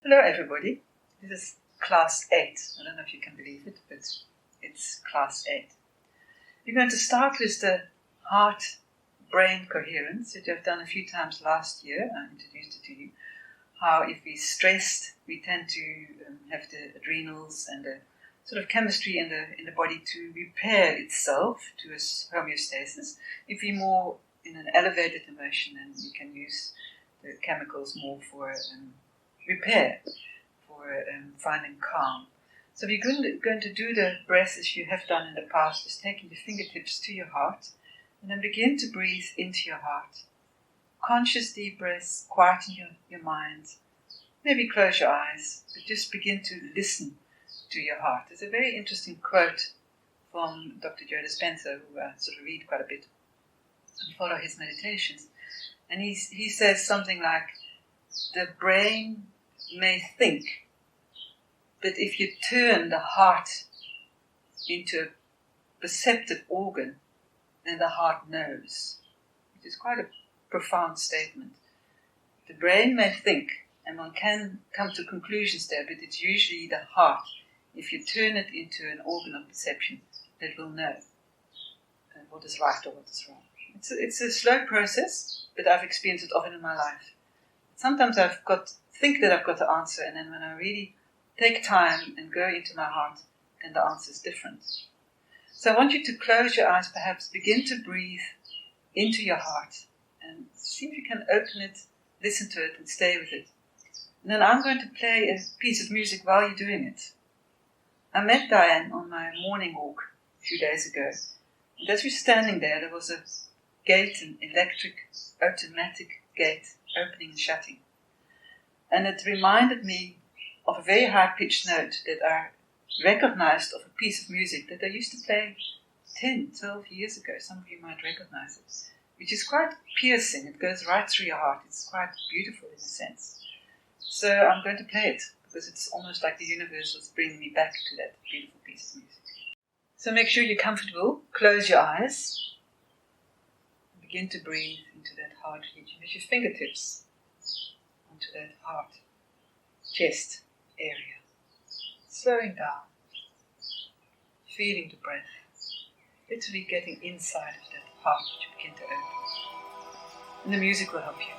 Hello everybody, this is class 8. I don't know if you can believe it, but it's class 8. We're going to start with the heart-brain coherence that I've done a few times last year. I introduced it to you. How if we're stressed, we tend to have the adrenals and the sort of chemistry in the body to repair itself to a homeostasis. If we're more in an elevated emotion, then we can use the chemicals more for repair, for finding calm. So we're going to do the breath as you have done in the past, is taking your fingertips to your heart and then begin to breathe into your heart. Conscious deep breaths, quieten your mind. Maybe close your eyes, but just begin to listen to your heart. There's a very interesting quote from Dr. Joe Dispenza, who I sort of read quite a bit and follow his meditations. And he says something like, the brain may think, but if you turn the heart into a perceptive organ, then the heart knows. Which is quite a profound statement. The brain may think, and one can come to conclusions there, but it's usually the heart, if you turn it into an organ of perception, that will know what is right or what is wrong. It's a slow process, but I've experienced it often in my life. Sometimes think that I've got the answer, and then when I really take time and go into my heart, then the answer is different. So I want you to close your eyes, perhaps begin to breathe into your heart, and see if you can open it, listen to it, and stay with it. And then I'm going to play a piece of music while you're doing it. I met Diane on my morning walk a few days ago, and as we were standing there was a gate, an electric, automatic gate, opening and shutting. And it reminded me of a very high-pitched note that I recognized of a piece of music that I used to play 10, 12 years ago. Some of you might recognize it, which is quite piercing. It goes right through your heart. It's quite beautiful in a sense. So I'm going to play it because it's almost like the universe was bringing me back to that beautiful piece of music. So make sure you're comfortable. Close your eyes. Begin to breathe into that heart region with your fingertips onto that heart, chest area. Slowing down, feeling the breath, literally getting inside of that heart which you begin to open. And the music will help you.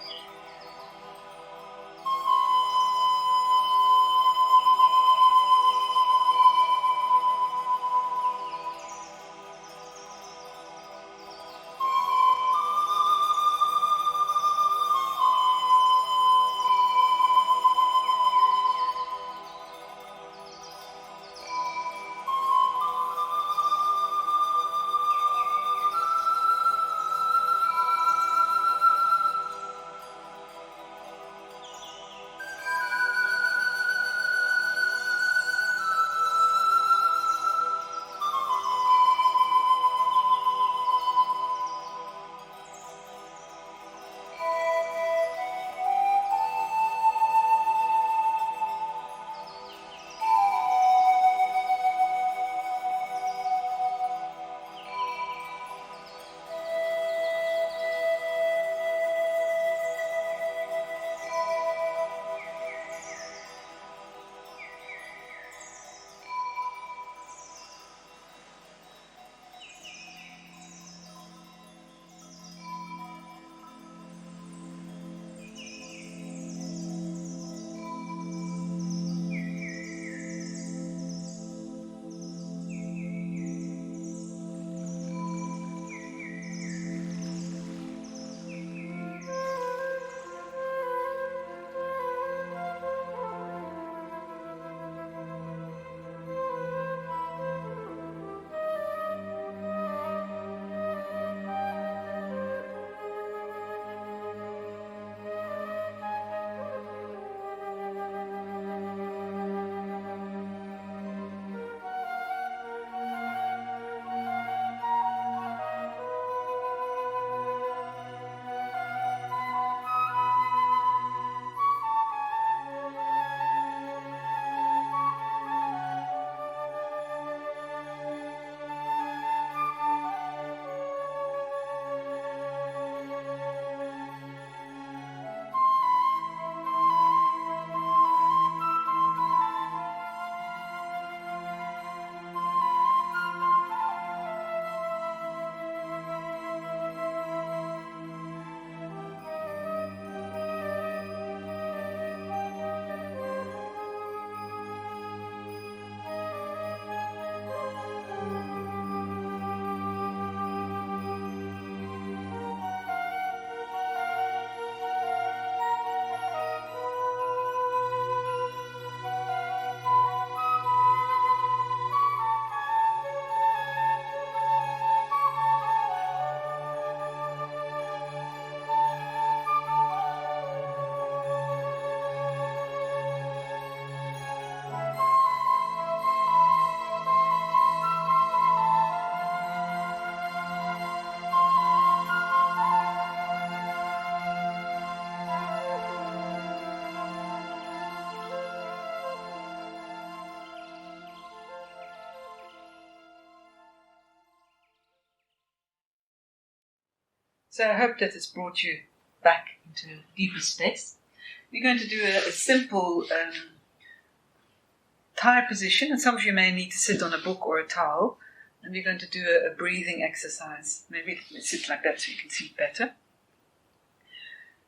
So I hope that it's brought you back into a deeper space. We're going to do a simple thigh position, and some of you may need to sit on a book or a towel, and we're going to do a breathing exercise. Maybe sit like that so you can see better.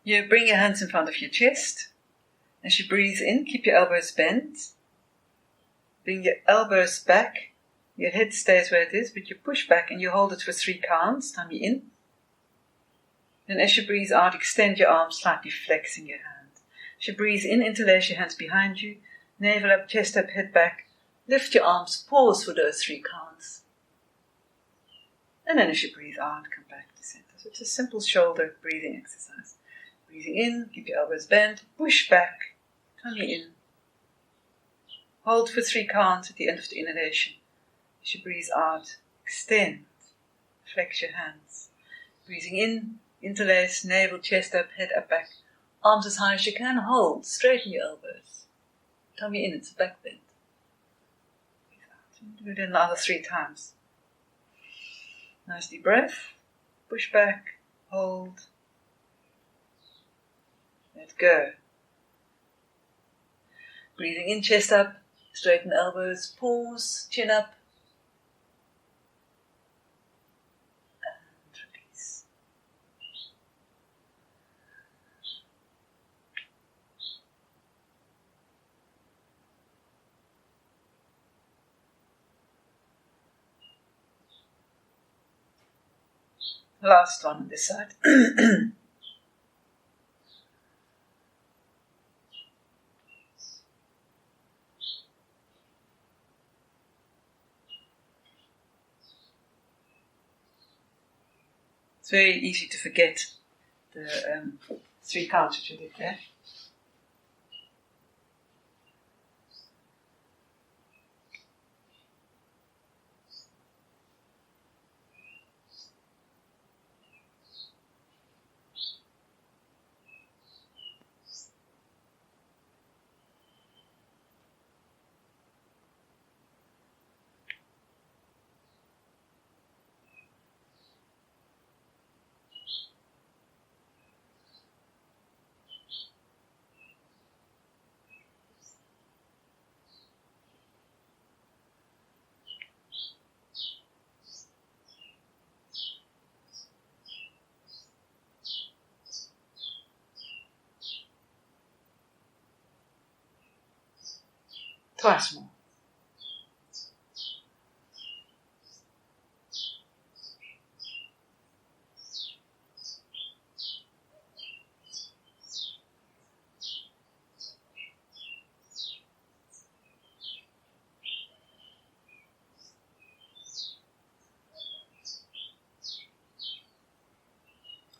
You bring your hands in front of your chest. As you breathe in, keep your elbows bent. Bring your elbows back. Your head stays where it is, but you push back and you hold it for 3 counts. Tummy in. Then as you breathe out, extend your arms, slightly flexing your hand. As you breathe in, interlace your hands behind you. Navel up, chest up, head back. Lift your arms, pause for those 3 counts. And then as you breathe out, come back to center. So it's a simple shoulder breathing exercise. Breathing in, keep your elbows bent, push back, tummy in. Hold for 3 counts at the end of the inhalation. As you breathe out, extend, flex your hands. Breathing in, interlace, navel, chest up, head up, back. Arms as high as you can, hold, straighten your elbows. Tummy in, it's a back bend. Breathe out. Do it another 3 times. Nice deep breath. Push back, hold. Let go. Breathing in, chest up, straighten elbows, pause, chin up. And release. Last one on this side. It's very easy to forget the 3 counts that you did there. Twice more.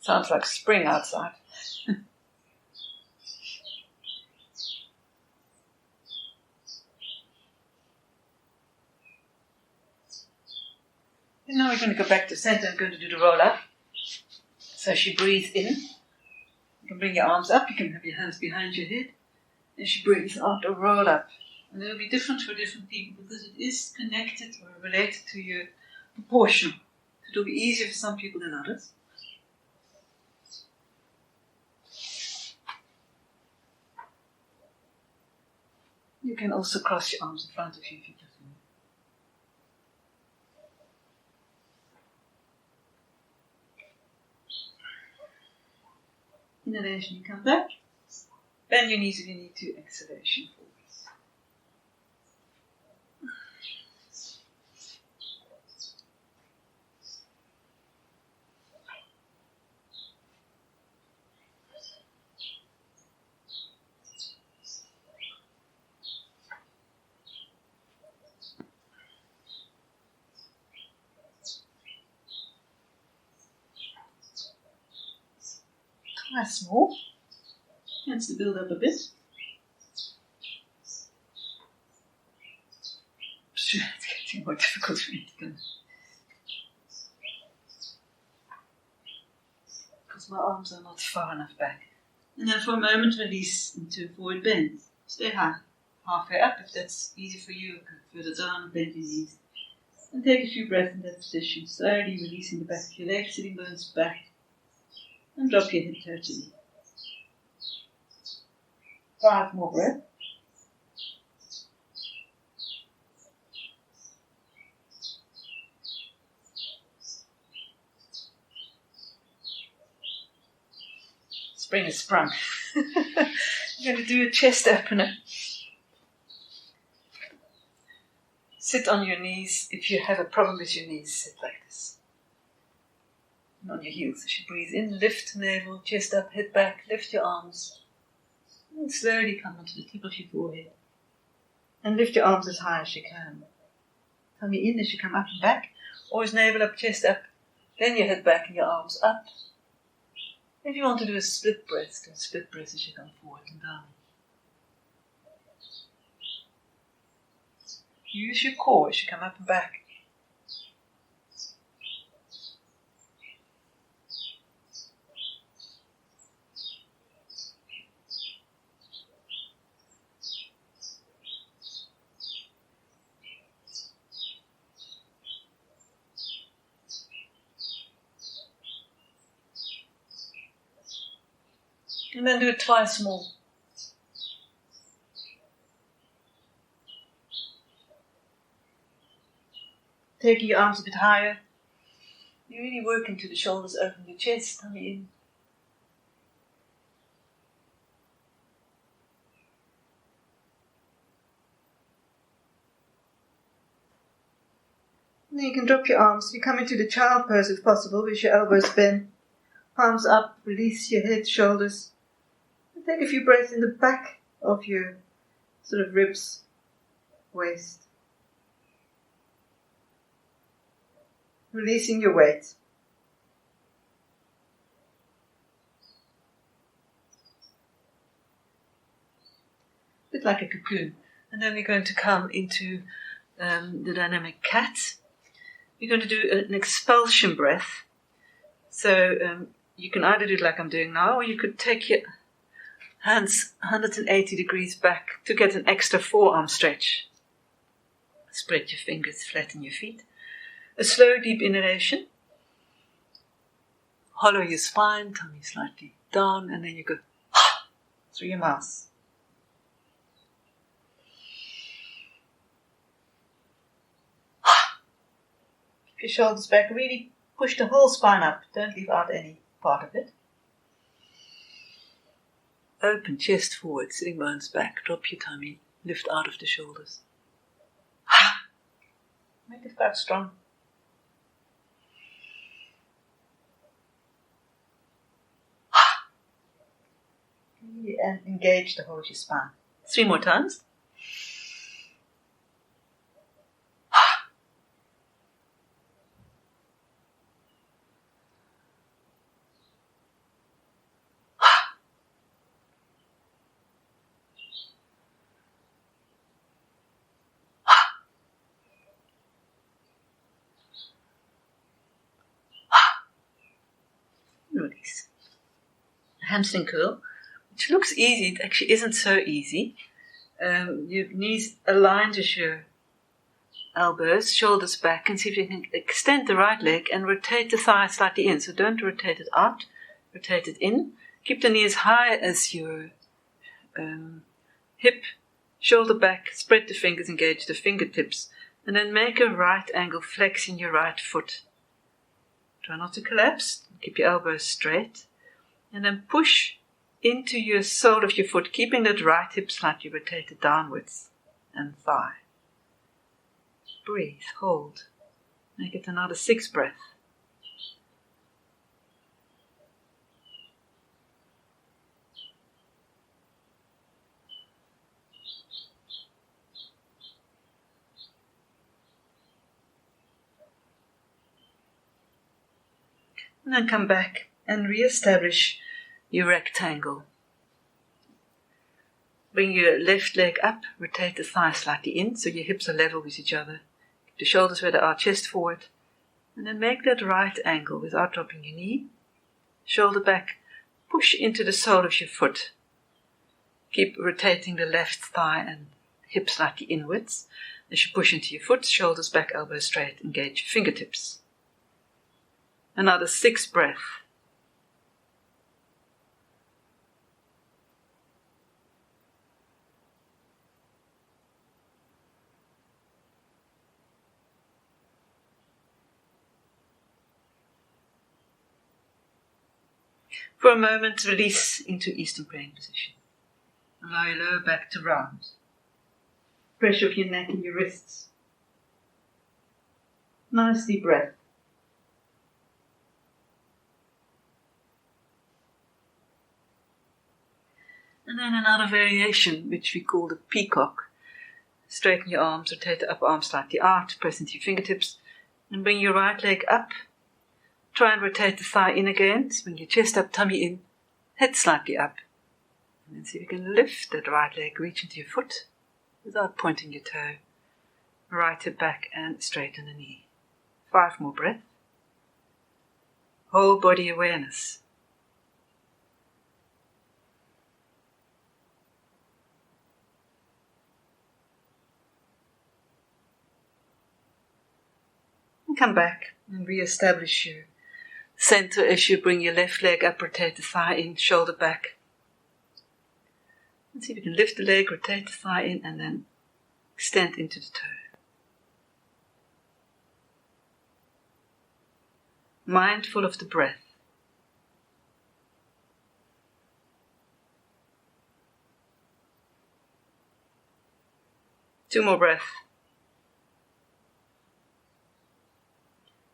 Sounds like spring outside. And now we're going to go back to center and going to do the roll up. So as you breathe in, you can bring your arms up, you can have your hands behind your head. As you breathe out, a roll up. And it will be different for different people because it is connected or related to your proportion. So it will be easier for some people than others. You can also cross your arms in front of you if you prefer. Inhalation, you come back. Bend your knees if you need to. Exhalation, forwards. Twice more. Hands to build up a bit. It's getting more difficult for me to go. Because my arms are not far enough back. And then for a moment release into a forward bend. Stay high. Halfway up if that's easy for you. Further down, bend your knees. And take a few breaths in that position. Slowly releasing the back of your legs, sitting bones back. And drop your head totally. 5 more breaths. Spring is sprung. You're going to do a chest opener. Sit on your knees. If you have a problem with your knees, sit like this. And on your heels. As you breathe in, lift navel, chest up, head back, lift your arms. And slowly come onto the tip of your forehead. And lift your arms as high as you can. Tummy in as you come up and back. Always navel up, chest up. Then your head back and your arms up. If you want to do a split breath, do a split breath as you come forward and down. Use your core as you come up and back. And then do it twice more. Taking your arms a bit higher. You really work into the shoulders, open your chest, tummy in. And then you can drop your arms. You come into the child pose if possible, with your elbows bent. Palms up, release your head, shoulders. And take a few breaths in the back of your sort of ribs, waist. Releasing your weight. A bit like a cocoon. And then we're going to come into the dynamic cat. We're going to do an expulsion breath. So you can either do it like I'm doing now, or you could take your hands 180 degrees back to get an extra forearm stretch. Spread your fingers, flatten your feet. A slow, deep inhalation. Hollow your spine, tummy slightly down, and then you go through your mouth. Keep your shoulders back, really push the whole spine up. Don't leave out any part of it. Open chest forward, sitting bones back. Drop your tummy, lift out of the shoulders. Make it quite strong. And engage the whole of your spine. 3 more times. Release. Hamstring curl. Which looks easy, it actually isn't so easy. Your knees aligned with your elbows, shoulders back, and see if you can extend the right leg and rotate the thigh slightly in. So don't rotate it out, rotate it in. Keep the knee as high as your hip, shoulder back, spread the fingers, engage the fingertips, and then make a right angle, flexing your right foot. Try not to collapse, keep your elbows straight, and then push into your sole of your foot, keeping that right hip slightly rotated downwards and thigh. Breathe, hold. Make it another 6 breaths. And then come back and re-establish your rectangle. Bring your left leg up, rotate the thigh slightly in so your hips are level with each other. Keep the shoulders where they are, chest forward. And then make that right angle without dropping your knee. Shoulder back, push into the sole of your foot. Keep rotating the left thigh and hip slightly inwards. As you push into your foot, shoulders back, elbows straight, engage your fingertips. Another 6 breaths. For a moment, release into Eastern praying position. Allow your lower back to round. Pressure of your neck and your wrists. Nice deep breath. And then another variation, which we call the peacock. Straighten your arms, rotate the upper arm slightly out, press into your fingertips, and bring your right leg up. Try and rotate the thigh in again. So bring your chest up, tummy in, head slightly up. And then see if you can lift that right leg, reach into your foot without pointing your toe. Right hip back and straighten the knee. 5 more breaths. Whole body awareness. And come back and re-establish your center as you bring your left leg up, rotate the thigh in, shoulder back. And see if you can lift the leg, rotate the thigh in, and then extend into the toe. Mindful of the breath. Two more breaths.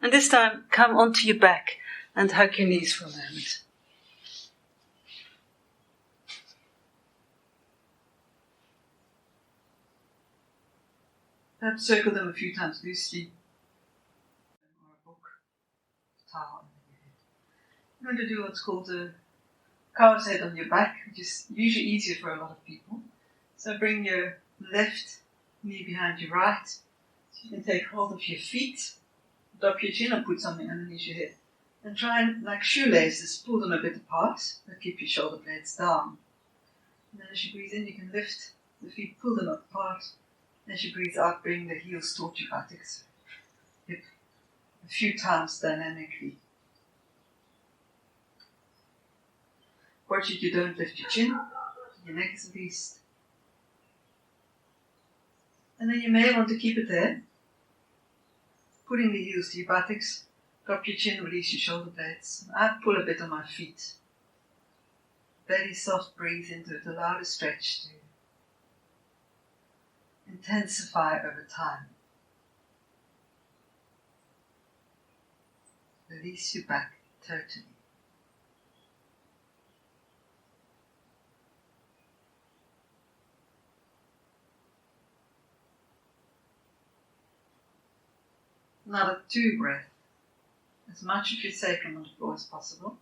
And this time, come onto your back and hug your knees for a moment. Perhaps circle them a few times loosely. Or a book, a towel under your head. You're going to do what's called a cow's head on your back, which is usually easier for a lot of people. So bring your left knee behind your right. So you can take hold of your feet, drop your chin or put something underneath your head. And try and, like shoelaces, pull them a bit apart, but keep your shoulder blades down. And then as you breathe in, you can lift the feet, pull them apart. As you breathe out, bring the heels towards your buttocks. Hip a few times dynamically. Watch that you don't lift your chin, your neck is released. And then you may want to keep it there. Putting the heels to your buttocks, drop your chin, release your shoulder blades. I pull a bit on my feet. Very soft breathe into it, allow the stretch to intensify over time. Release your back totally. Another 2 breaths. As much of your sacrum on the floor as possible.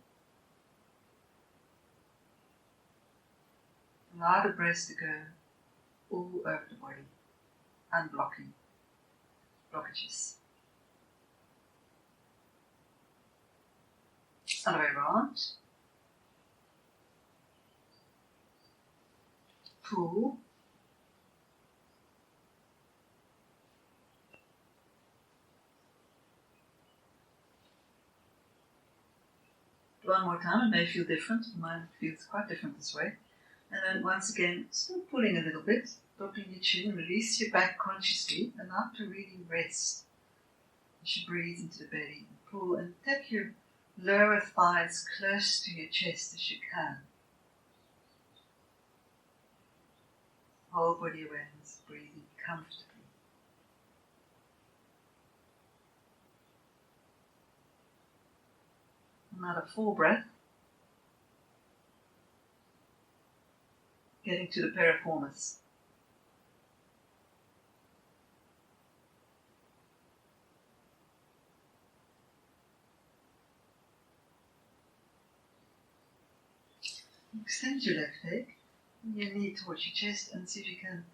Allow the breath to go all over the body, unblocking blockages. Other way around. Pull. One more time, it may feel different. Mine feels quite different this way. And then once again, still pulling a little bit, dropping your chin, release your back consciously, allow to really rest. You should breathe into the belly and pull and take your lower thighs close to your chest as you can. Whole body awareness, breathing comfortably. Another 4 breaths. Getting to the piriformis. Extend your left leg, bring your knee towards your chest and see if you can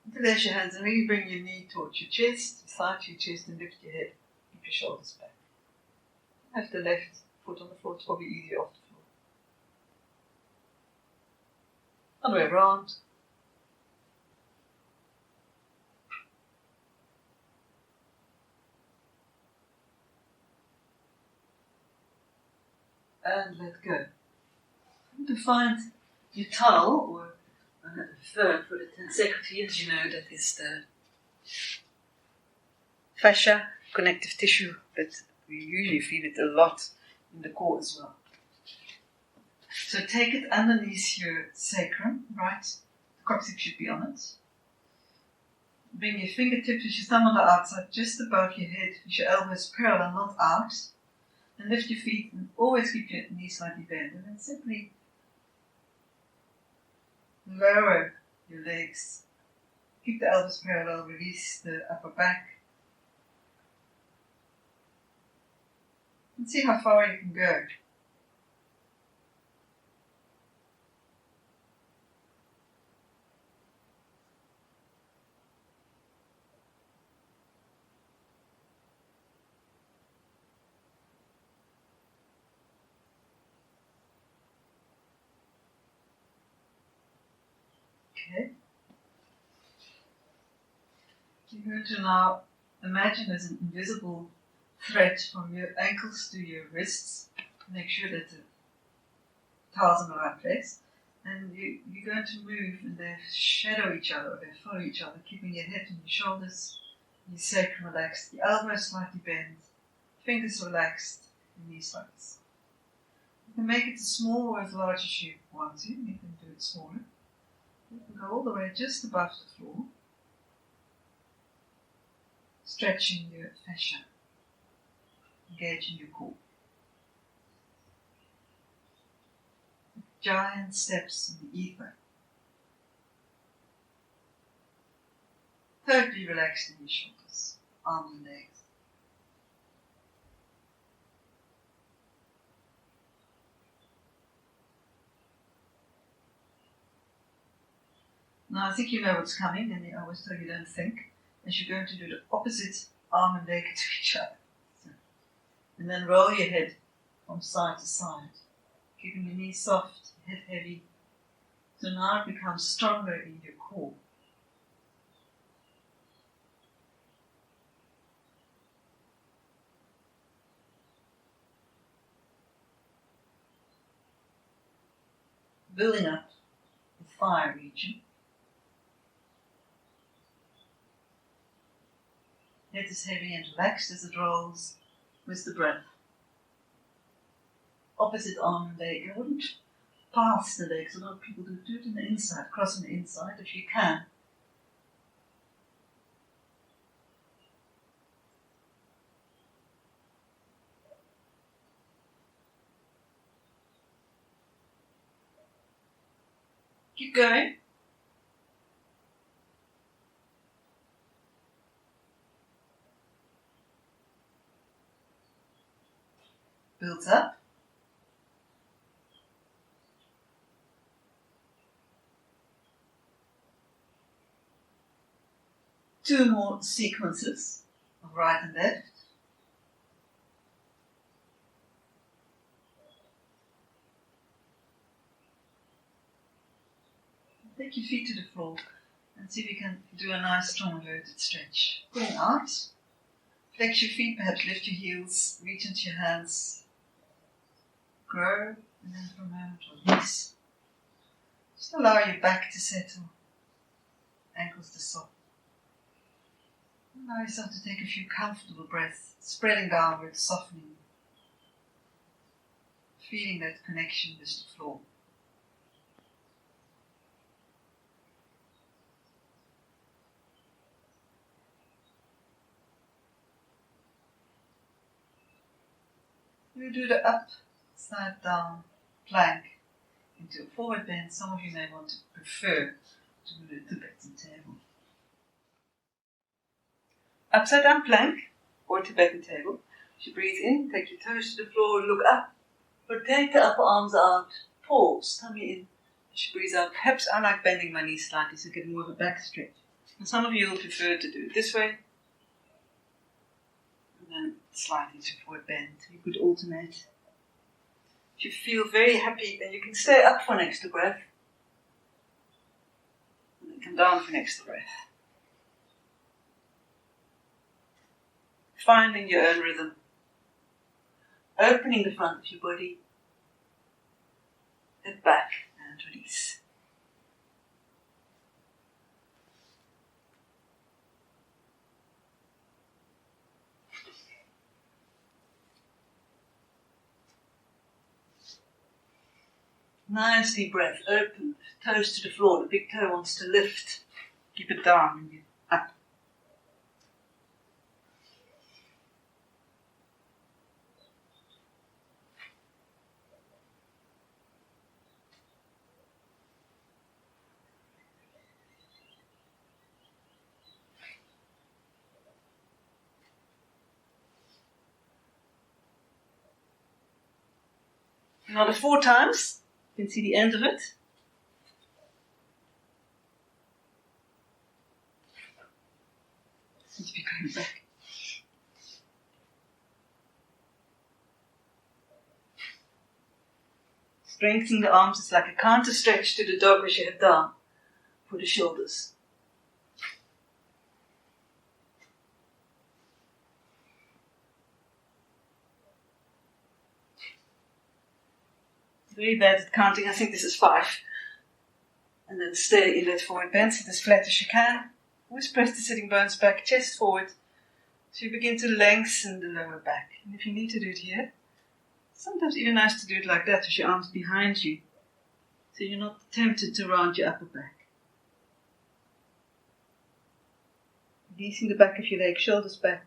interlace your hands and really bring your knee towards your chest, side to your chest and lift your head, keep your shoulders back. Have the left foot on the floor, it's probably easier off the floor. Other way around. And let go. To find your towel or fur for the tensegrity, as you know, that is the fascia, connective tissue, but we usually feel it a lot in the core as well. So take it underneath your sacrum, right? The coccyx should be on it. Bring your fingertips with your thumb on the outside, just above your head, with your elbows parallel, not out. And lift your feet and always keep your knees slightly bent. And then simply lower your legs. Keep the elbows parallel, release the upper back. And see how far you can go. Okay. You're going to now imagine there's an invisible thread from your ankles to your wrists. Make sure that the towel's in the right place. And you're going to move and they shadow each other, or they follow each other, keeping your head and your shoulders, your sacrum relaxed, the elbows slightly bent, fingers relaxed, and knees relaxed. You can make it as small or as large as you want to. You can do it smaller. You can go all the way just above the floor, stretching your fascia, engaging your core. Giant steps in the ether. Totally relaxed in your shoulders, arms and legs. Now I think you know what's coming, and I always tell you don't think, as you're going to do the opposite arm and leg to each other. So, and then roll your head from side to side, keeping your knees soft, head heavy. So now it becomes stronger in your core. Building up the thigh region. Head is heavy and relaxed as it rolls with the breath. Opposite arm and leg. I wouldn't pass the legs. A lot of people do it in the inside, crossing the inside if you can. Keep going. Builds up. Two more sequences of right and left. Take your feet to the floor and see if you can do a nice strong inverted stretch. Pulling out. Flex your feet, perhaps lift your heels, reach into your hands. Grow, and then for a moment release. Just allow your back to settle, ankles to soften. Allow yourself to take a few comfortable breaths, spreading downwards, softening. Feeling that connection with the floor. You do the upside down plank into a forward bend. Some of you may want to prefer to do the Tibetan table. Upside down plank or Tibetan table. As you breathe in, take your toes to the floor, look up, rotate the upper arms out, pause, tummy in. As you breathe out, perhaps I like bending my knees slightly so I get more of a back stretch. And some of you will prefer to do it this way. And then slightly to forward bend. You could alternate. If you feel very happy, then you can stay up for an extra breath. And then come down for an extra breath. Finding your own rhythm. Opening the front of your body. Head back and release. Nice deep breath, open, toes to the floor. The big toe wants to lift. Keep it down and you up. Another 4 times. You can see the end of it. Seems to be going back. Strengthening the arms is like a counter stretch to the dog which you have done for the shoulders. Very bad at counting. I think this is 5. And then stay in that forward bend, sit as flat as you can. Always press the sitting bones back, chest forward. So you begin to lengthen the lower back. And if you need to do it here, sometimes even nice to do it like that with your arms behind you. So you're not tempted to round your upper back. Releasing the back of your leg, shoulders back.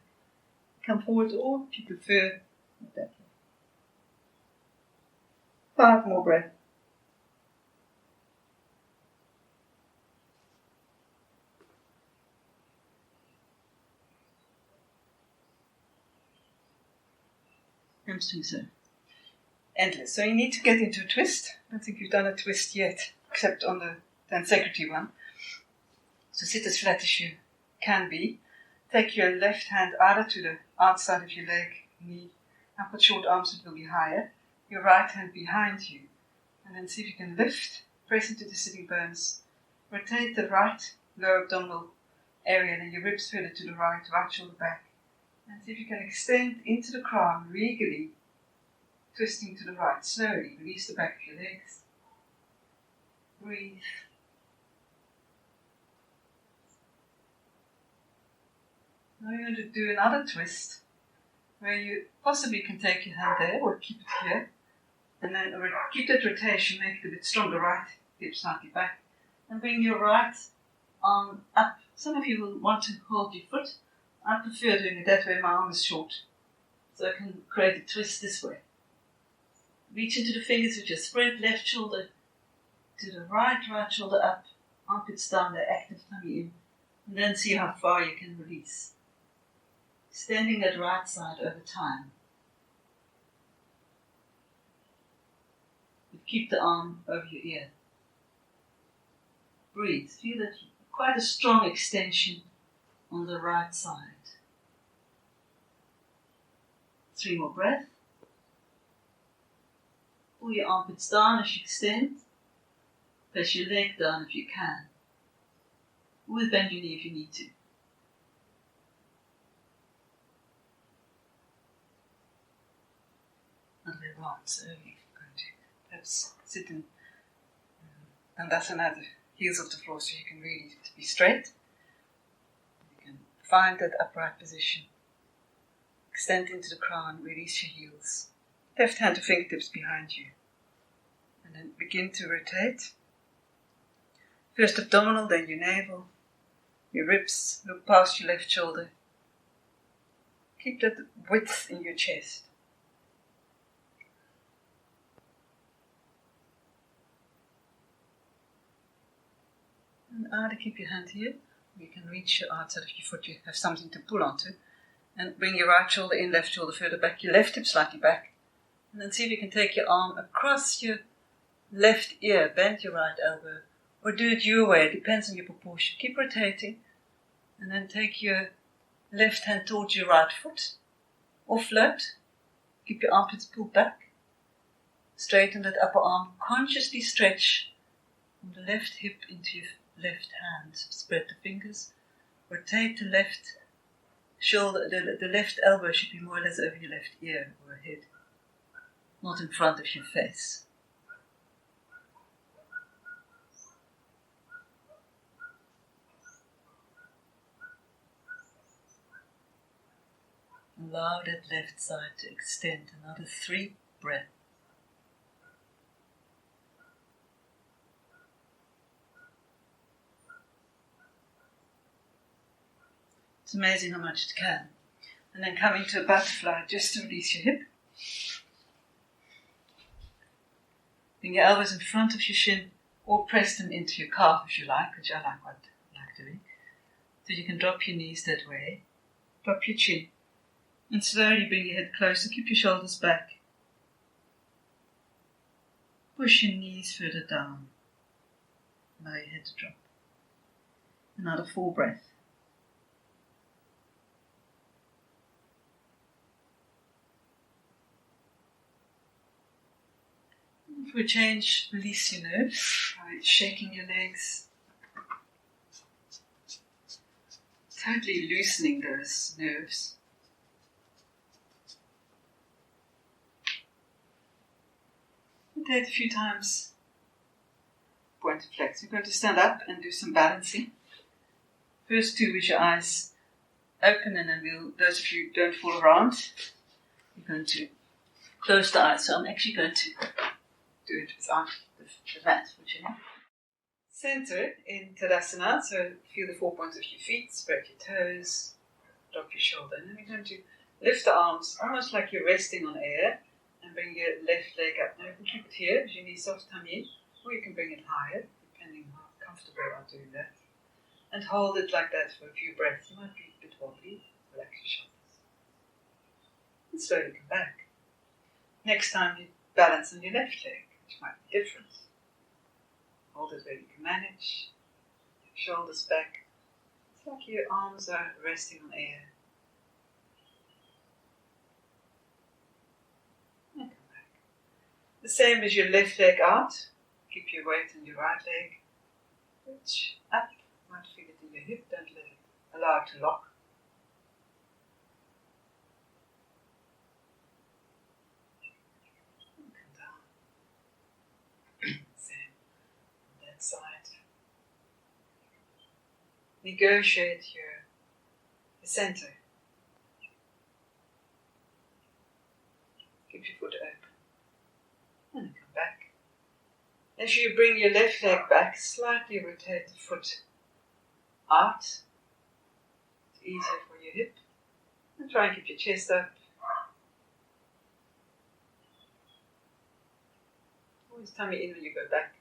Come forward, or if you prefer, like that. 5 more breaths. Hamstrings are endless. So you need to get into a twist. I don't think you've done a twist yet, except on the tensegrity one. So sit as flat as you can be. Take your left hand either to the outside of your leg, knee. I've got short arms, so it will be higher. Your right hand behind you. And then see if you can lift, press into the sitting bones. Rotate the right lower abdominal area, and then your ribs further to the right shoulder back. And see if you can extend into the crown regally, twisting to the right. Slowly release the back of your legs. Breathe. Now you're going to do another twist, where you possibly can take your hand there, or keep it here. And then keep that rotation, make it a bit stronger, right hip slightly back. And bring your right arm up. Some of you will want to hold your foot. I prefer doing it that way, my arm is short. So I can create a twist this way. Reach into the fingers with your spread, left shoulder to the right shoulder up, armpits down, the active tummy in. And then see how far you can release. Extending that right side over time. Keep the arm over your ear. Breathe. Feel that quite a strong extension on the right side. 3 more breaths. Pull your armpits down as you extend. Press your leg down if you can. Always bend your knee if you need to. And lay right, so you're going to perhaps sit in Dandasana at the heels of the floor so you can really be straight. You can find that upright position. Extend into the crown, release your heels. Left hand to fingertips behind you. And then begin to rotate. First abdominal, then your navel, your ribs, look past your left shoulder. Keep that width in your chest. And either keep your hand here, or you can reach your outside of your foot, you have something to pull onto. And bring your right shoulder in, left shoulder further back, your left hip slightly back. And then see if you can take your arm across your left ear, bend your right elbow, or do it your way, it depends on your proportion. Keep rotating, and then take your left hand towards your right foot, or float. Keep your armpits pulled back. Straighten that upper arm, consciously stretch from the left hip into your left hand. Spread the fingers, rotate the left shoulder, the left elbow should be more or less over your left ear or head, not in front of your face. Allow that left side to extend. Another 3 breaths. It's amazing how much it can. And then coming to a butterfly, just to release your hip. Bring your elbows in front of your shin, or press them into your calf if you like, which I like doing. So you can drop your knees that way. Drop your chin. And slowly bring your head closer. Keep your shoulders back. Push your knees further down. Allow your head to drop. Another full breath. If we change, release your nerves by shaking your legs. Totally loosening those nerves. Rotate a few times. Point to flex. You're going to stand up and do some balancing. First two with your eyes open, and then those of you who don't fall around, you're going to close the eyes. So I'm actually going to do it without the mat, which you know. Center in Tadasana, so feel the 4 points of your feet, spread your toes, drop your shoulder. And then we're going to lift the arms almost like you're resting on air and bring your left leg up. Now you can keep it here, as you need soft tummy, or you can bring it higher, depending on how comfortable you are doing that. And hold it like that for a few breaths. You might be a bit wobbly, relax your shoulders. And slowly come back. Next time you balance on your left leg, which might be different. Hold it where you can manage. Shoulders back. It's like your arms are resting on air. And come back. The same as your left leg out. Keep your weight on your right leg. Reach up. Might feel it in your hip. Don't let it. Allow it to lock. And come down. Same on that side. Negotiate your center. Keep your foot open. And then come back. As you bring your left leg back, slightly rotate the foot out. It's easier for your hip. And try and keep your chest up. Always tummy in when you go back.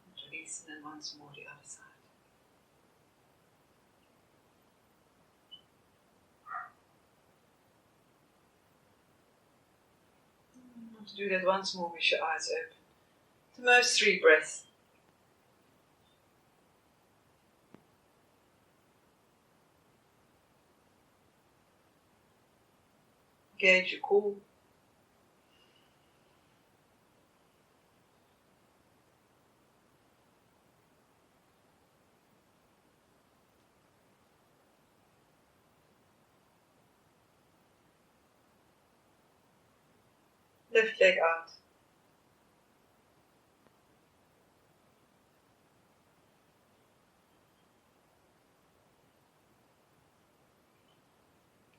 And release, and then once more the other side. To do that once more with your eyes open. The most 3 breaths. Gauge your core. Left leg out.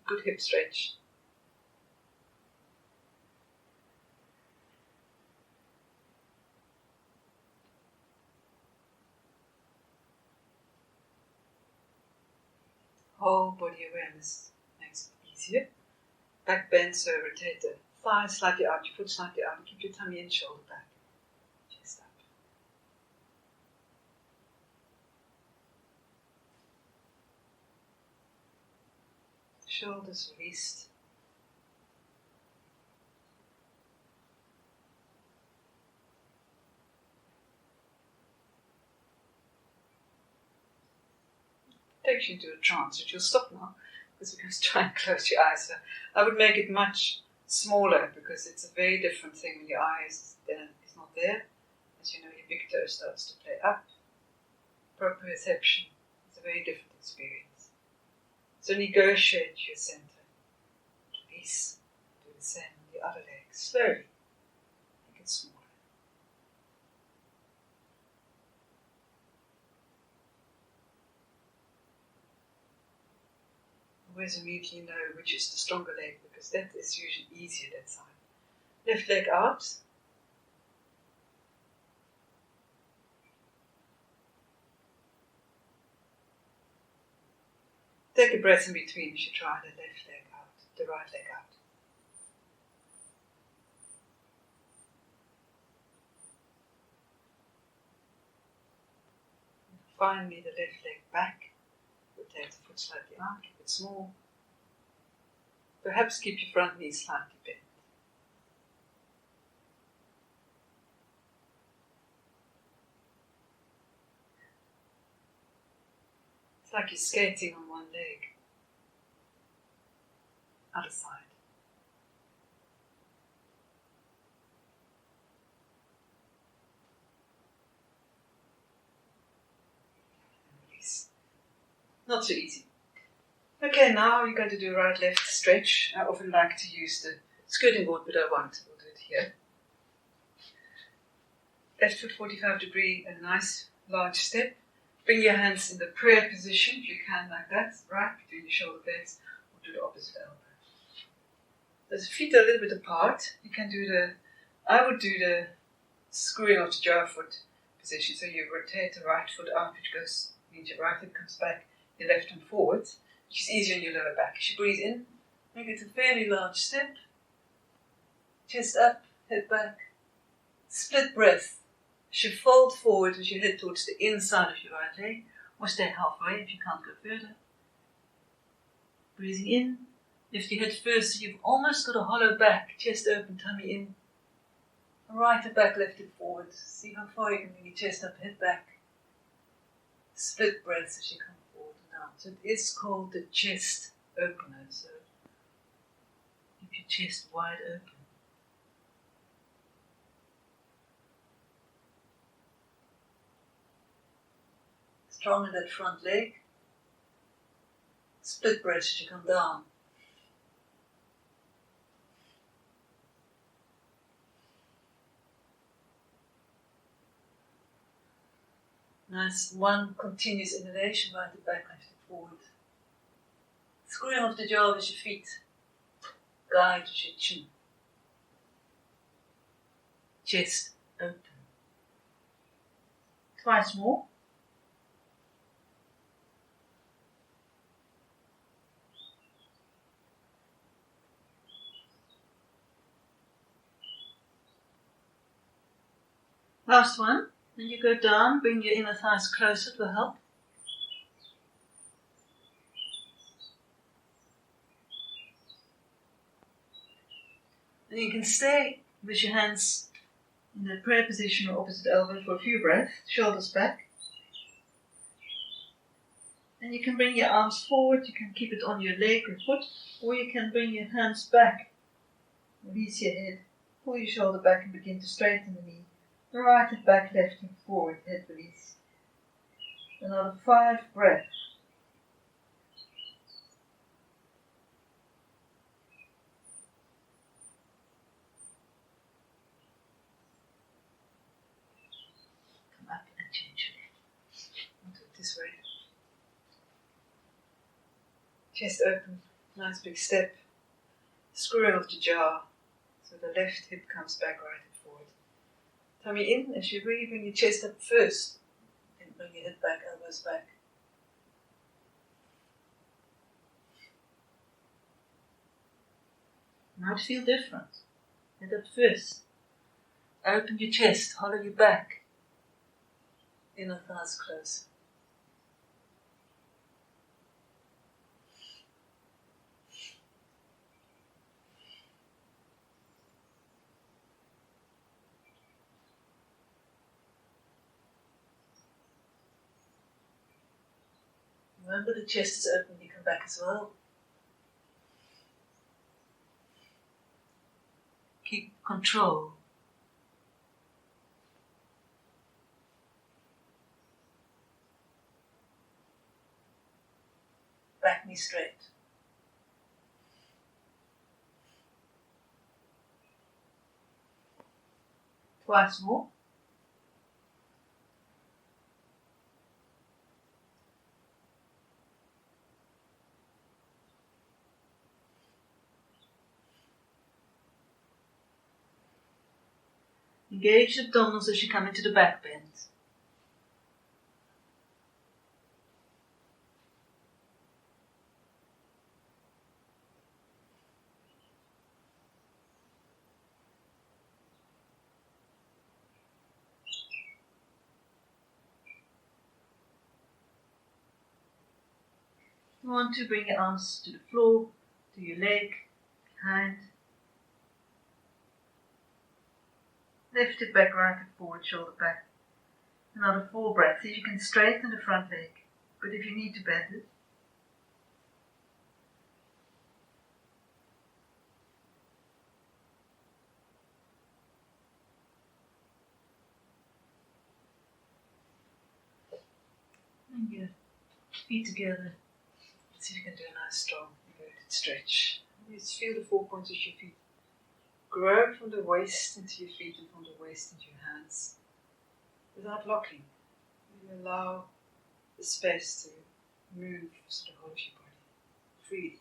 Good hip stretch. Whole body awareness makes it easier. Back bend, so rotate the thighs slightly out, your foot slightly out, and keep your tummy and shoulder back. Chest up. Shoulders released. Takes you into a trance, which you'll stop now because we're going to try and close your eyes. So I would make it much smaller because it's a very different thing when your eyes is not there. As you know, your big toe starts to play up. Proprioception is a very different experience. So negotiate your center. Release. Do the same on the other leg. Slowly. Make it smaller. Always immediately know which is the stronger leg because that is usually easier that side. Left leg out. Take a breath in between as you try the left leg out, the right leg out. Finally, the left leg back. Rotate the foot slightly out, keep it small. Perhaps keep your front knee slightly bent. It's like you're skating on one leg. Other side. And release. Not so easy. Okay, now you're going to do a right-left stretch. I often like to use the skirting board, but I won't. We'll do it here. Left foot 45 degree, a nice large step. Bring your hands in the prayer position, if you can, like that, right between your shoulder blades, or do the opposite elbow. The feet are a little bit apart. You can do I would do the screwing of the jar foot position. So you rotate the right foot out, which means your right hip comes back, your left one forward, which is easier on your lower back. As you breathe in, make it a fairly large step. Chest up, head back. Split breath. As you fold forward as you head towards the inside of your right leg, or stay halfway if you can't go further. Breathing in, lift your head first so you've almost got a hollow back, chest open, tummy in. Right hip back, left hip forward. See how far you can bring your chest up, head back. Split breath as you come forward and down. So it is called the chest opener. So keep your chest wide open. Strong in that front leg. Split breath as you come down. Nice, one continuous inhalation, right the back, left it forward. Screwing off the jaw with your feet. Guide with your chin. Chest open. Twice more. Last one. Then you go down, bring your inner thighs closer to help. And you can stay with your hands in the prayer position or opposite elbow for a few breaths, shoulders back. And you can bring your arms forward, you can keep it on your leg or foot, or you can bring your hands back. Release your head, pull your shoulder back and begin to straighten the knee. Right and back, left and forward, head release. Another 5 breaths. Come up and change your leg. I'll do it this way. Chest open, nice big step. Screwing off the jaw, so the left hip comes back, right and forward. Tummy in as you really bring your chest up first. Then bring your head back, elbows back. Might feel different. Head up first. Open your chest, hollow your back. Inner thighs close. Remember the chest is open, you come back as well. Keep control. Back knee straight. Twice more. Engage the abdominals as you come into the back bend. You want to bring your arms to the floor, to your leg, hand. Lift it back, right and forward, shoulder back. Another 4 breaths. So you can straighten the front leg, but if you need to bend it, and your feet together. See if you can do a nice strong inverted stretch. Just feel the 4 points of your feet grow from the waist into your feet and from the waist into your hands without locking. You allow the space to move through the whole of your body freely.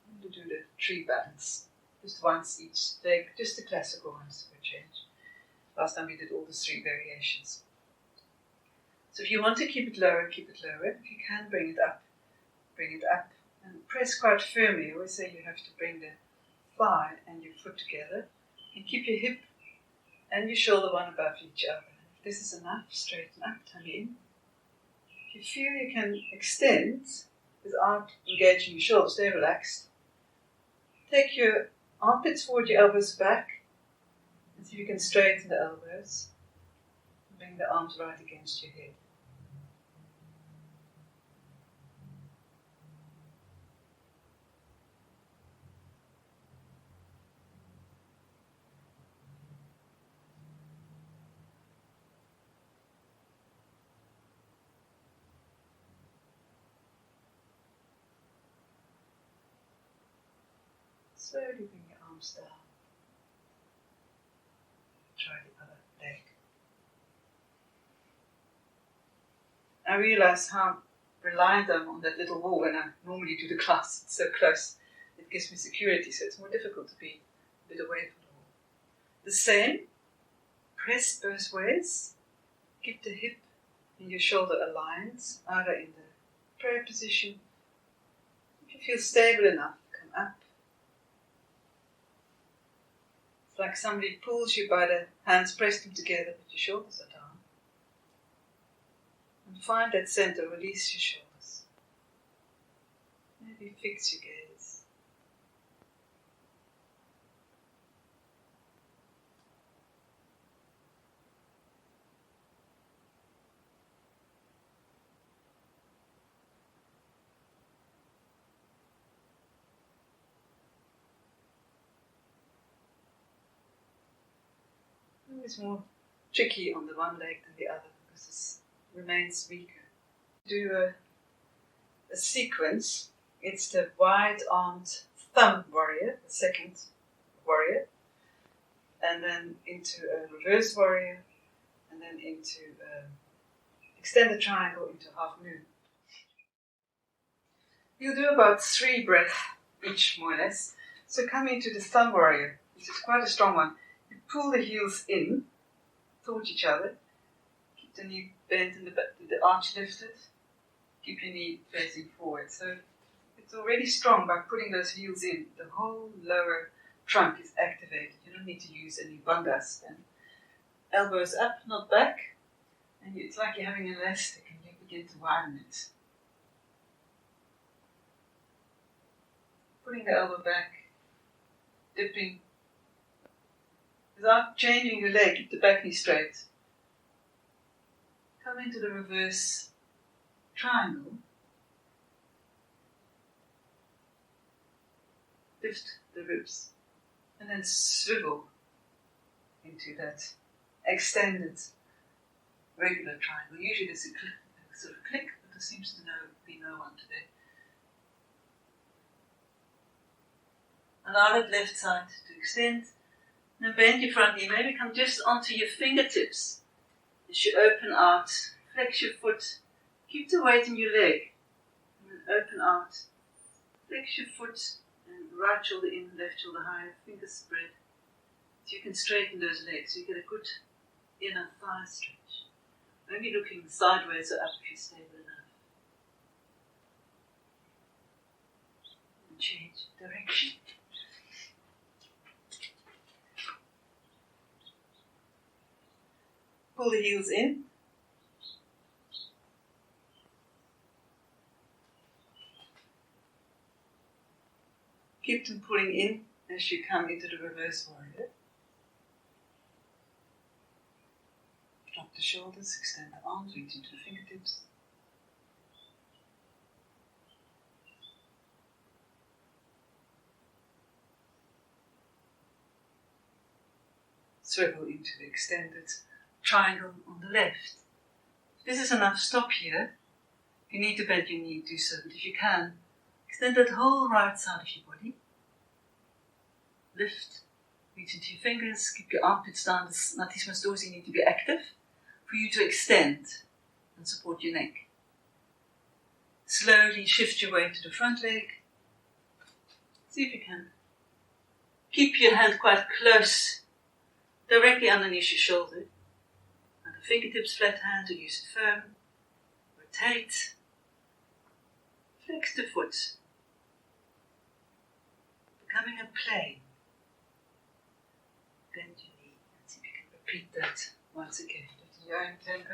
And to do the tree balance just once each leg, just the classical ones for a change. Last time we did all the 3 variations. So if you want to keep it lower, keep it lower. If you can, bring it up. Bring it up and press quite firmly. I always say you have to bring the thigh and your foot together and keep your hip and your shoulder one above each other. If this is enough, straighten up, tummy in. If you feel you can extend without engaging your shoulders, stay relaxed. Take your armpits forward, your elbows back, and see if you can straighten the elbows. Bring the arms right against your head. Slowly bring your arms down. Try the other leg. I realize how reliant I am on that little wall when I normally do the class. It's so close. It gives me security, so it's more difficult to be a bit away from the wall. The same. Press both ways. Keep the hip and your shoulder aligned, either in the prayer position. If you feel stable enough, come up. It's like somebody pulls you by the hands, press them together, but your shoulders are down. And find that center, release your shoulders. Maybe fix your gaze. It's more tricky on the one leg than the other because it remains weaker. Do a sequence. It's the wide-armed thumb warrior, the second warrior, and then into a reverse warrior, and then into extended triangle into half moon. You'll do about 3 breaths each, more or less. So come into the thumb warrior, which is quite a strong one. You pull the heels in towards each other. Keep the knee bent and the arch lifted. Keep your knee facing forward. So it's already strong by putting those heels in. The whole lower trunk is activated. You don't need to use any bandhas then. Elbows up, not back. And it's like you're having an elastic and you begin to widen it. Putting the elbow back, dipping. Without changing your leg, keep the back knee straight. Come into the reverse triangle. Lift the ribs. And then swivel into that extended regular triangle. Usually there's a sort of click, but there seems to be no one today. Allow that left side to extend. Now bend your front knee, maybe come just onto your fingertips. As you open out, flex your foot, keep the weight in your leg, and then open out, flex your foot, and right shoulder in, left shoulder high, fingers spread. So you can straighten those legs, so you get a good inner thigh stretch. Only looking sideways or up if you're stable enough. And change direction. Pull the heels in. Keep them pulling in as you come into the reverse warrior. Drop the shoulders, extend the arms, reach into the fingertips. Swivel into the extended triangle on the left. If this is enough, stop here. If you need to bend your knee, do so, but if you can, extend that whole right side of your body. Lift, reach into your fingers, keep your armpits down. This natismas dorsi need to be active for you to extend and support your neck. Slowly shift your weight to the front leg. See if you can. Keep your hand quite close, directly underneath your shoulder. And the fingertips flat hand to use it firm. Rotate. Flex the foot. Becoming a plane. Bend your knee. Let's see if you can repeat that once again. In your own tempo.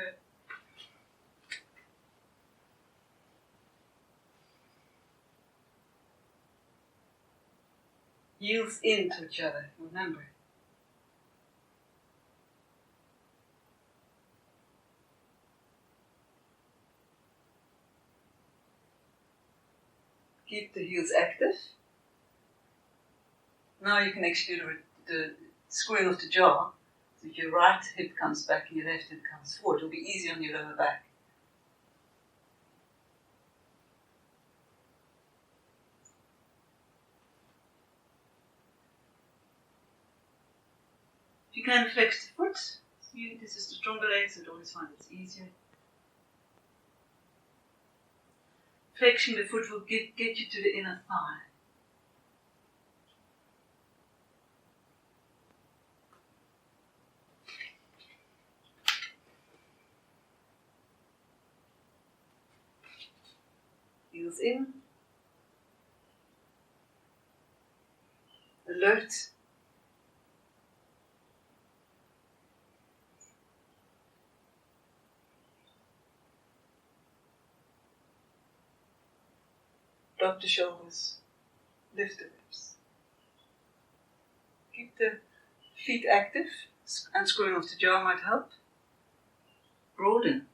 Heels into each other, remember. Keep the heels active. Now you can actually do the screwing of the jaw. So if your right hip comes back and your left hip comes forward, it'll be easy on your lower back. If you can flex the foot, this is the stronger leg, so always find it's easier. Flexing the foot will get you to the inner thigh. Heels in. Alert. Drop the shoulders, lift the hips. Keep the feet active, unscrewing of the jaw might help. Broaden.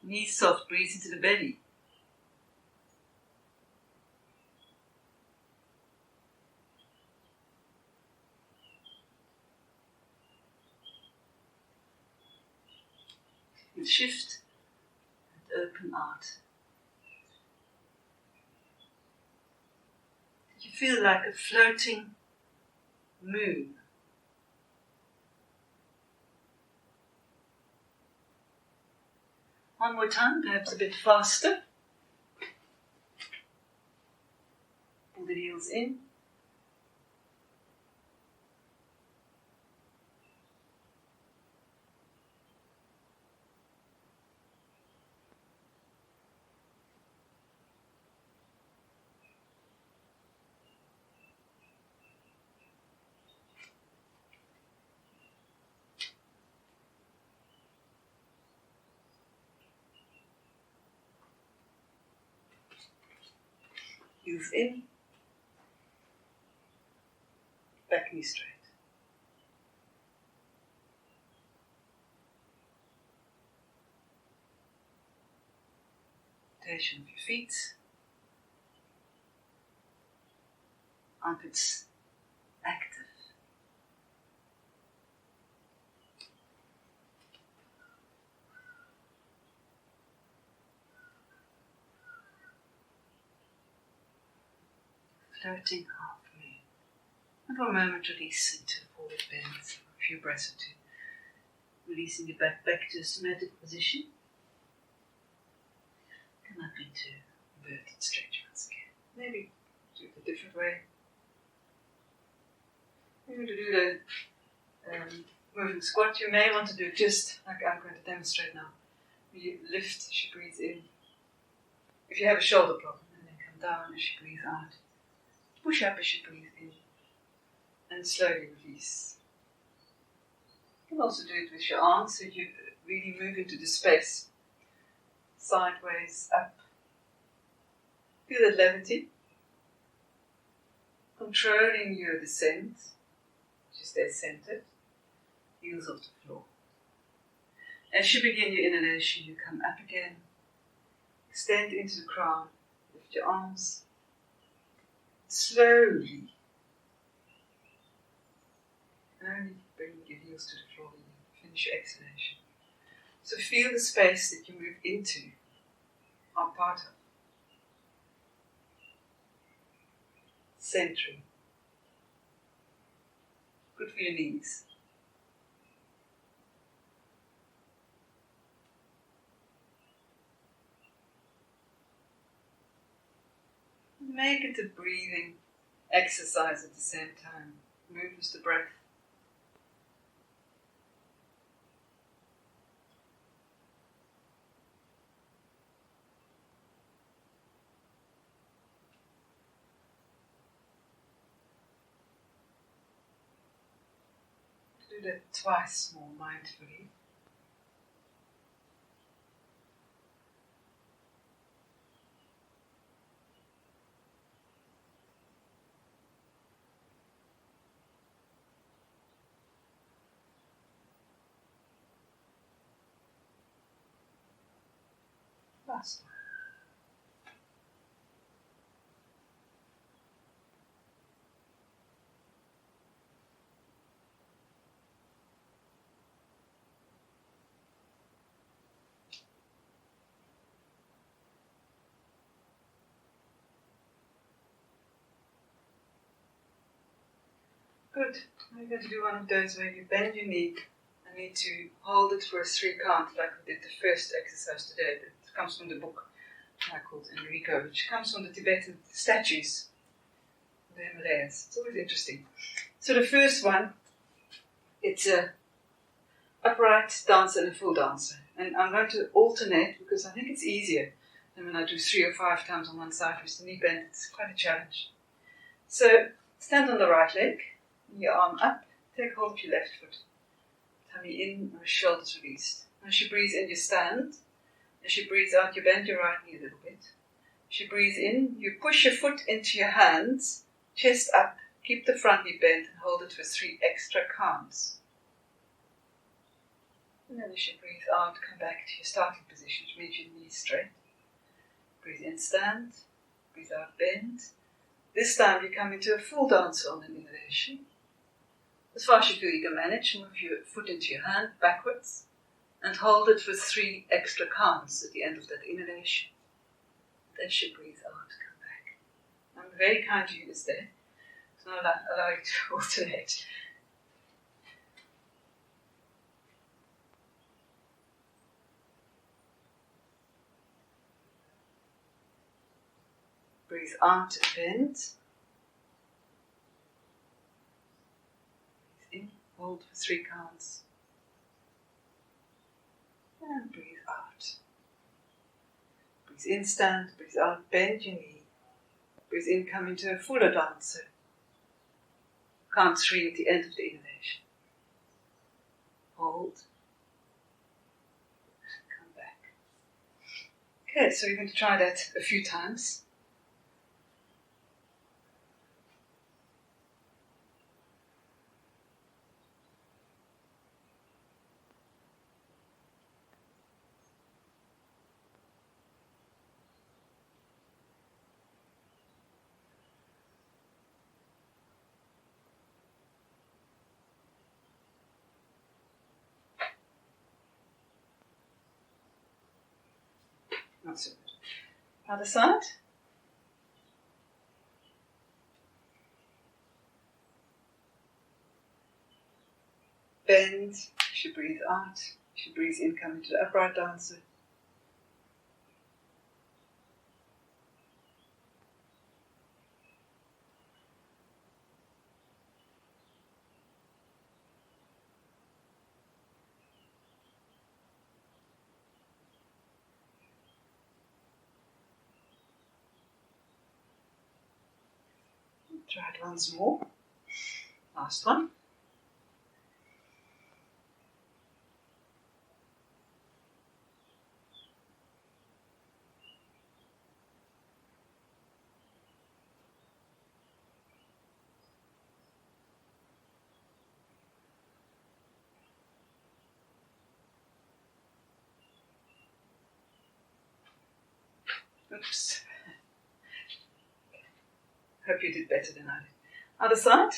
Knees soft, breathe into the belly. And shift and open out. You feel like a floating moon. One more time, perhaps a bit faster. Pull the heels in. Heels in, back knee straight. Rotation of your feet, armpits active. Floating halfway. And for a moment release into forward bend, a few breaths or two. Releasing your back to a somatic position. Come up into inverted stretch once again. Maybe do it a different way. Maybe to do the moving squat, you may want to do it just like I'm going to demonstrate now. You lift as you breathe in. If you have a shoulder problem, and then come down as you breathe out. Push up as you breathe in and slowly release. You can also do it with your arms, so you really move into the space. Sideways, up. Feel that levity. controlling your descent, just stay centered, heels off the floor. As you begin your inhalation, you come up again, extend into the crown, lift your arms, slowly, only bring your heels to the floor when you finish your exhalation. So feel the space that you move into, are part of. Centering. Good for your knees. Make it a breathing exercise at the same time. Move with the breath. Do that twice more mindfully. Last one. Good. Now you're going to do one of those where you bend your knee and need to hold it for a 3 count, like we did the first exercise today. That comes from the book called Enrico, which comes from the Tibetan statues, the Himalayas. It's always interesting. So the first one, it's a upright dancer and a full dancer. And I'm going to alternate because I think it's easier than when I do 3 or 5 times on one side with the knee bend. It's quite a challenge. So stand on the right leg, your arm up, take hold of your left foot. Tummy in, or shoulders released. As you breathe in, you stand. As you breathe out, you bend your right knee a little bit. As you breathe in, you push your foot into your hands, chest up, keep the front knee bent and hold it for 3 extra counts. And then as you breathe out, come back to your starting position, which means your knees straight. Breathe in, stand. Breathe out, bend. This time you come into a full dancer on an inhalation. As far as you feel you can manage, move your foot into your hand backwards and hold it for 3 extra counts at the end of that inhalation. Then you breathe out, come back. I'm very kind to you this day, so I'll allow you to alternate. Breathe out and bend. Breathe in, hold for 3 counts. And breathe out. Breathe in, stand, breathe out, bend your knee. Breathe in, come into a fuller dancer. Count 3 at the end of the inhalation. Hold. Come back. Okay, so you're going to try that a few times. Not so good. Other side. Bend. You should breathe out. You should breathe in, come into the upright dancer. Try it once more. Last one. Oops. Hope you did better than I did. Other side.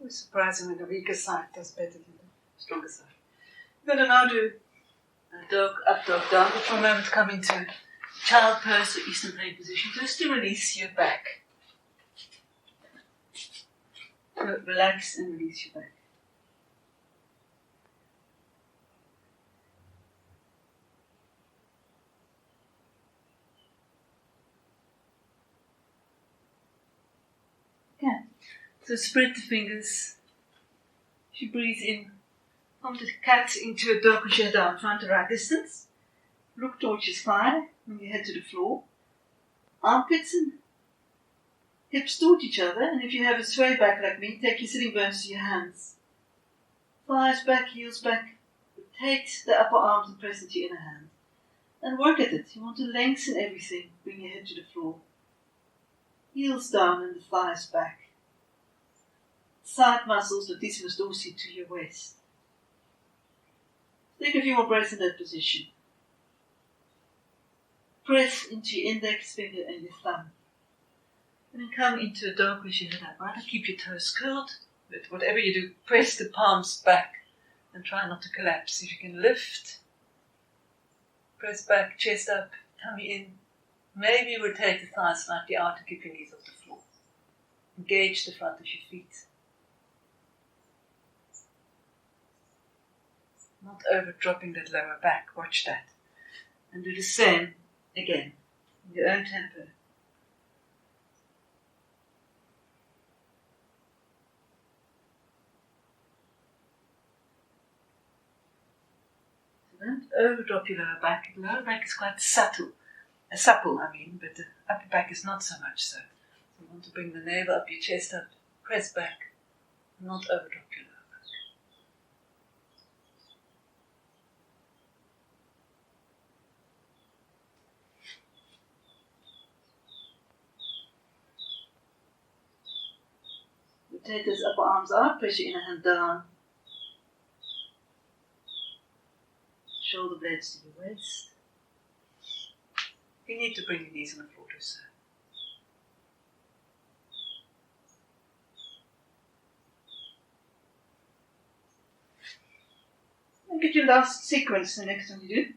It's surprising when the weaker side does better than the stronger side. We're going to now do a dog up, dog down, but for a moment come into child pose or Eastern plane position, just to release your back. So relax and release your back. Okay. So spread the fingers. As you breathe in, from the cat into a dog with your head down, front to right distance. Look towards your spine when you head to the floor. Armpits and hips toward each other, and if you have a sway back like me, take your sitting bones to your hands. Thighs back, heels back. Rotate the upper arms and press into your inner hand. And work at it. You want to lengthen everything. Bring your head to the floor. Heels down and the thighs back. Side muscles, latissimus dorsi to your waist. Take a few more breaths in that position. Press into your index finger and your thumb. And then come into a dog with your head up. Right? Keep your toes curled. But whatever you do, press the palms back and try not to collapse. If you can lift, press back, chest up, tummy in. Maybe rotate the thighs slightly out to keep your knees off the floor. Engage the front of your feet. Not over dropping that lower back. Watch that. And do the same again, in your own tempo. So don't overdrop your lower back. The lower back is quite supple, but the upper back is not so much so. So you want to bring the navel up, your chest up, press back, not overdrop your lower back. Rotate those upper arms out, press your inner hand down. Shoulder blades to your waist. You need to bring your knees on the floor to so. And get your last sequence the next time you do.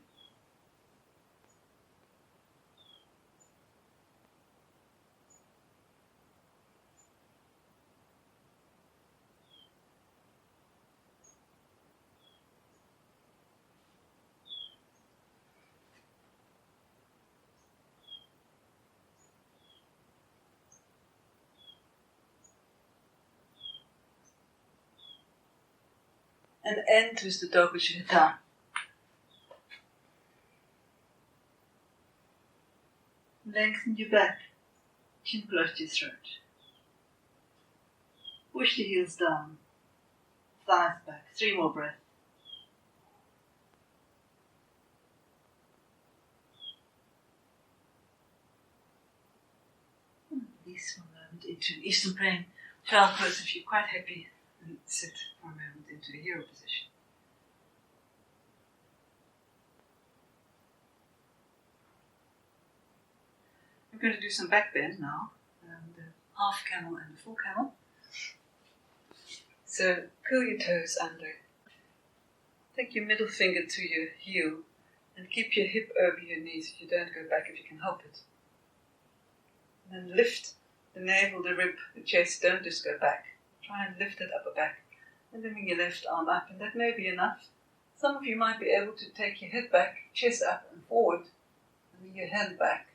And end with the dog with your head down. Lengthen your back, chin close to your throat. Push the heels down, thighs back. 3 more breaths. Release for a moment into an Eastern plane child pose if you're quite happy. And sit for a moment into a hero position. We're going to do some back bend now, the half camel and the full camel. So curl your toes under. Take your middle finger to your heel and keep your hip over your knees if you don't go back if you can help it. And then lift the navel, the rib, the chest, don't just go back. Try and lift that upper back. And then bring your left arm up, and that may be enough. Some of you might be able to take your head back, chest up and forward, and then your hand back.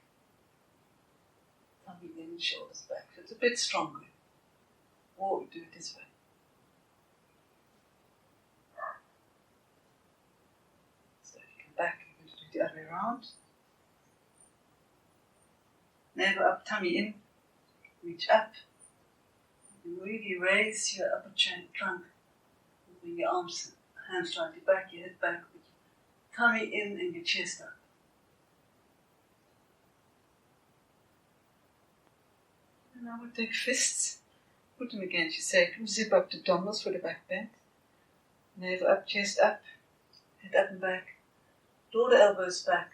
Tummy in, shoulders back. So it's a bit stronger. Or do it this way. the other way around. Navel up, tummy in. Reach up. And really raise your upper trunk. Bring your arms, hands slightly back, your head back. With your tummy in and your chest up. And now we'll take fists. Put them against your sacrum. Zip up the abdominals for the back bend. Navel up, chest up. Head up and back. Draw the elbows back.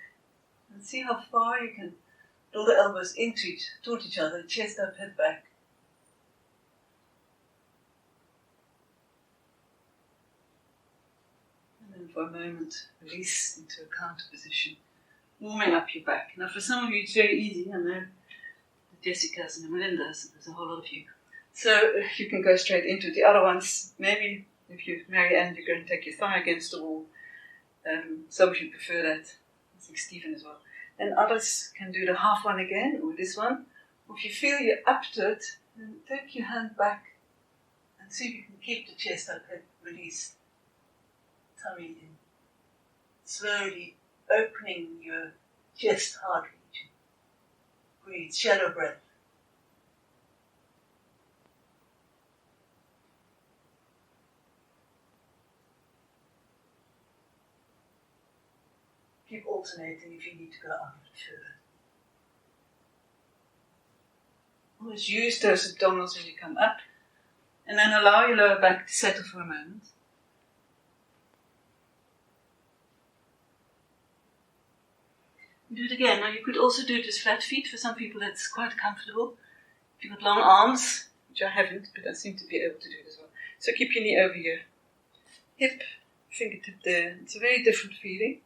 And see how far you can draw the elbows toward each other. Chest up, head back. And then for a moment, release into a counter position. Warming up your back. Now for some of you it's very easy. I know the Jessicas and the Melindas, there's a whole lot of you. So you can go straight into it. The other ones, maybe if you're Marianne, you're going to take your thigh against the wall. Some of you prefer that. I think Stephen as well. And others can do the half one again, or this one. Or if you feel you're up to it, then take your hand back and see if you can keep the chest up, head released. Tummy in. Slowly opening your chest heart region. Breathe, shallow breath. Keep alternating if you need to go up further. Always use those abdominals when you come up, and then allow your lower back to settle for a moment. Do it again. Now you could also do it as flat feet. For some people that's quite comfortable. If you've got long arms, which I haven't, but I seem to be able to do it as well. So keep your knee over your hip, fingertip there. It's a very different feeling.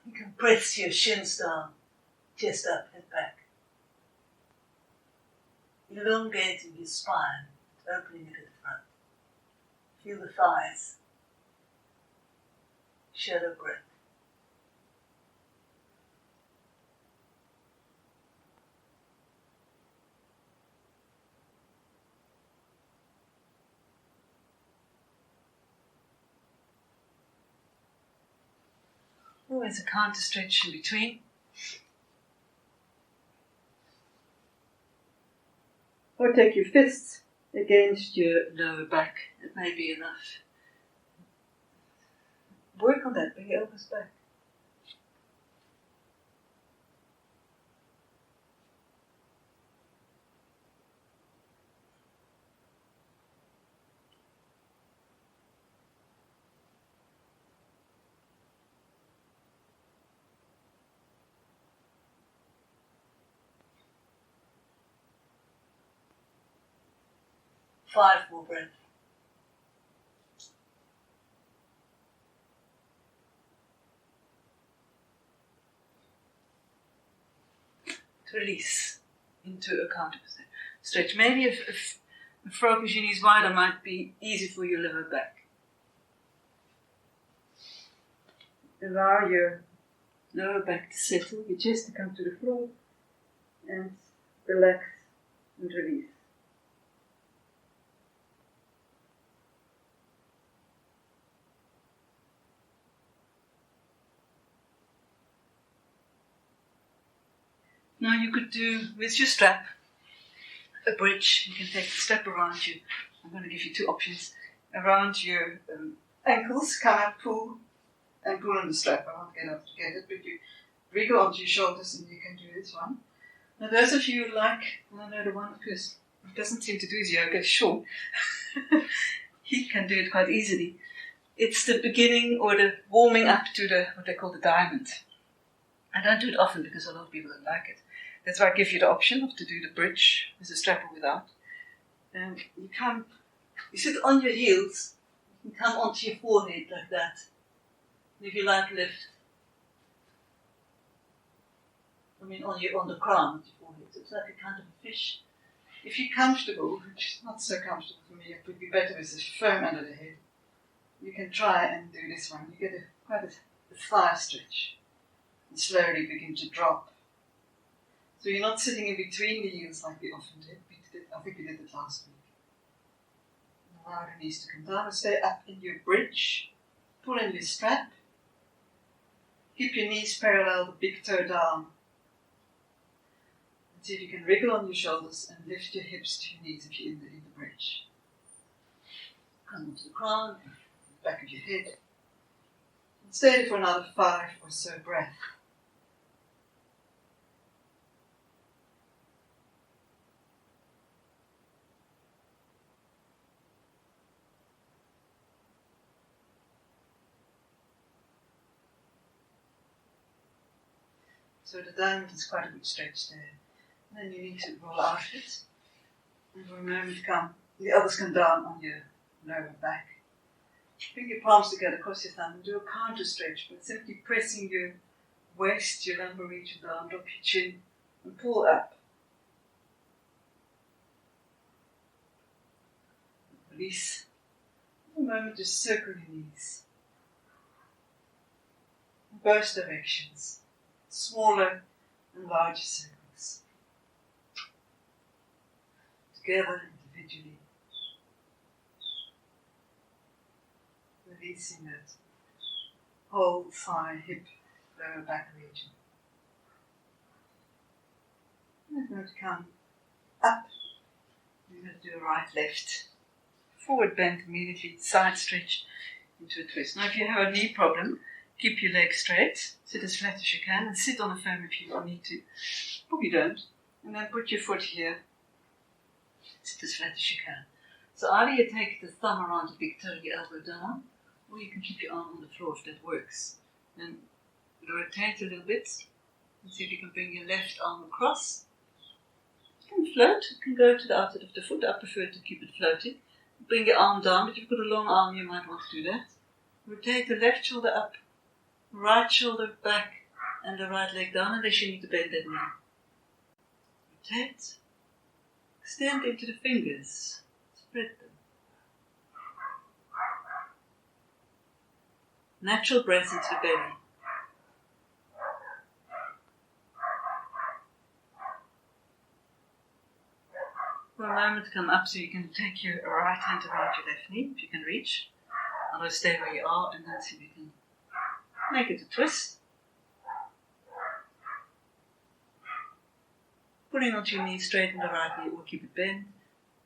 You can press your shins down, chest up, head back. Elongating your spine, opening it at the front. Feel the thighs. Shallow breath. Always a counter stretch in between. Or take your fists against your lower back. It may be enough. Work on that, bring your elbows back. Five more breaths. Release into a counter stretch. Maybe if a frog with your knees wider might be easy for your lower back. Allow your lower back to settle, your chest to come to the floor, and relax and release. Now you could do, with your strap, a bridge. You can take the strap around you. I'm going to give you two options. Around your ankles, come up, pull, and pull on the strap. I won't get up to get it, but you wriggle onto your shoulders and you can do this one. Now those of you who like, I know the one who doesn't seem to do his yoga, Sean, he can do it quite easily. It's the beginning or the warming up to the what they call the diamond. I don't do it often because a lot of people don't like it. That's why I give you the option of to do the bridge with a strap or without. You sit on your heels, you can come onto your forehead like that. And if you like, lift. On the crown of your forehead. So it's like a kind of a fish. If you're comfortable, which is not so comfortable for me, it would be better with a firm under the head. You can try and do this one. You get quite a thigh stretch. And slowly begin to drop. So you're not sitting in between the heels like we often did. I think we did it last week. Allow the knees to come down and stay up in your bridge. Pull in your strap. Keep your knees parallel, the big toe down. And see if you can wriggle on your shoulders and lift your hips to your knees if you're in the bridge. Come onto the crown, back of your head. And stay there for another 5 or so breaths. So the diamond is quite a good stretch there. And then you need to roll out of it. And for a moment the others come down on your lower back. Bring your palms together across your thumb and do a counter stretch, but simply pressing your waist, your lumbar region down, drop your chin and pull up. Release. For a moment, just circle your knees. In both directions. Smaller and larger circles. Together, individually. Releasing that whole thigh, hip, lower back region. And we're going to come up. We're going to do a right, left. Forward bend immediately, side stretch into a twist. Now if you have a knee problem, keep your legs straight, sit as flat as you can, and sit on the foam if you need to. Probably don't. And then put your foot here. Sit as flat as you can. So either you take the thumb around the big toe, your elbow down, or you can keep your arm on the floor if that works. And rotate a little bit, and see if you can bring your left arm across. You can float, it can go to the outside of the foot. I prefer to keep it floating. Bring your arm down, but if you've got a long arm, you might want to do that. Rotate the left shoulder up, right shoulder back, and the right leg down, unless you need to bend that knee. Rotate. Extend into the fingers. Spread them. Natural breath into the belly. For a moment, come up so you can take your right hand around your left knee, if you can reach. Otherwise, stay where you are, and then see if you can make it a twist. Pulling onto your knee, straighten the right knee, or keep it bent.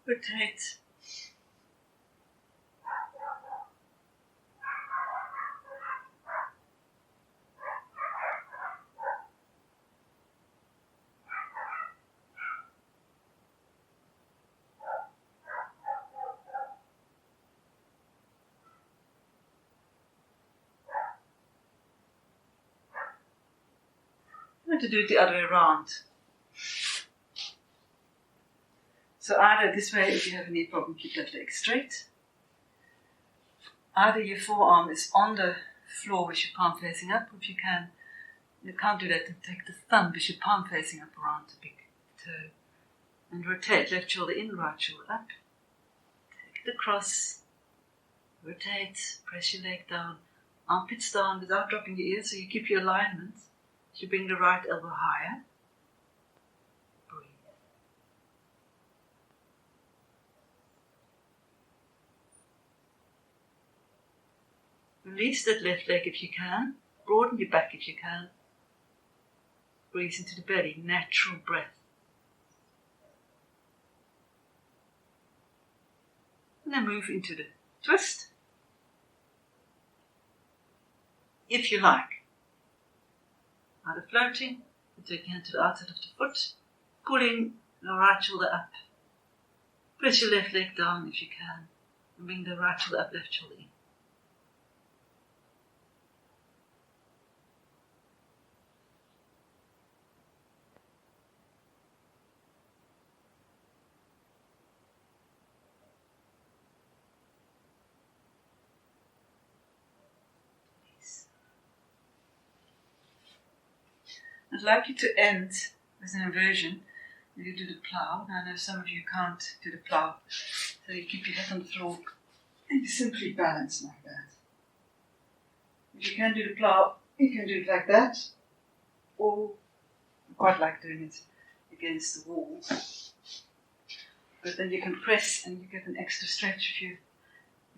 Rotate. I'm going to do it the other way around. So either this way, if you have a knee problem, keep that leg straight. Either your forearm is on the floor with your palm facing up, or if you can't do that, then take the thumb with your palm facing up around the big toe. And rotate, left shoulder in, right shoulder up. Take it across. Rotate, press your leg down. Armpits down without dropping your ears, so you keep your alignment. You bring the right elbow higher. Breathe. Release that left leg if you can. Broaden your back if you can. Breathe into the belly. Natural breath. And then move into the twist. If you like. Either floating, take your hand to the outside of the foot, pulling the right shoulder up. Press your left leg down if you can, and bring the right shoulder up, left shoulder in. I'd like you to end with an inversion. You do the plough. Now I know some of you can't do the plough, so you keep your head on the floor and you simply balance like that. If you can do the plough, you can do it like that, or I quite like doing it against the wall. But then you can press and you get an extra stretch if your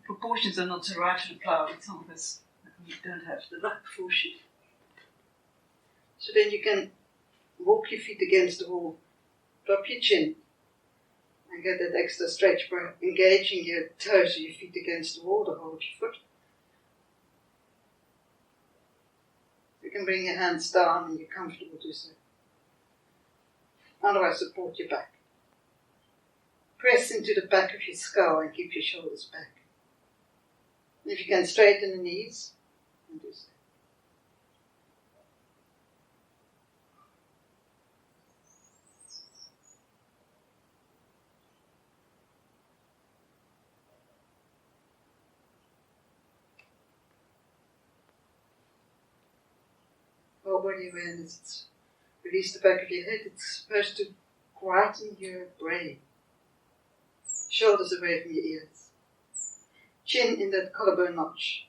proportions are not so right for the plough. It's not as You don't have the luck force. So then you can walk your feet against the wall, drop your chin, and get that extra stretch by engaging your toes of your feet against the wall, the whole of your foot. You can bring your hands down and you're comfortable to so. Otherwise, support your back. Press into the back of your skull and keep your shoulders back. And if you can straighten the knees, and do so. Whole body awareness. Release the back of your head. It's supposed to quieten your brain. Shoulders away from your ears. Chin in that collarbone notch.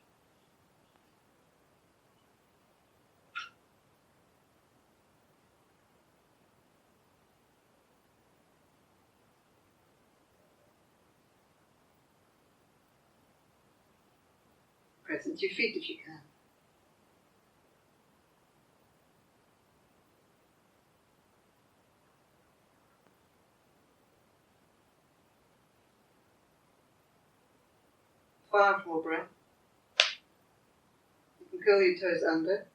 Press into your feet if you can. Powerful breath. You can curl your toes under.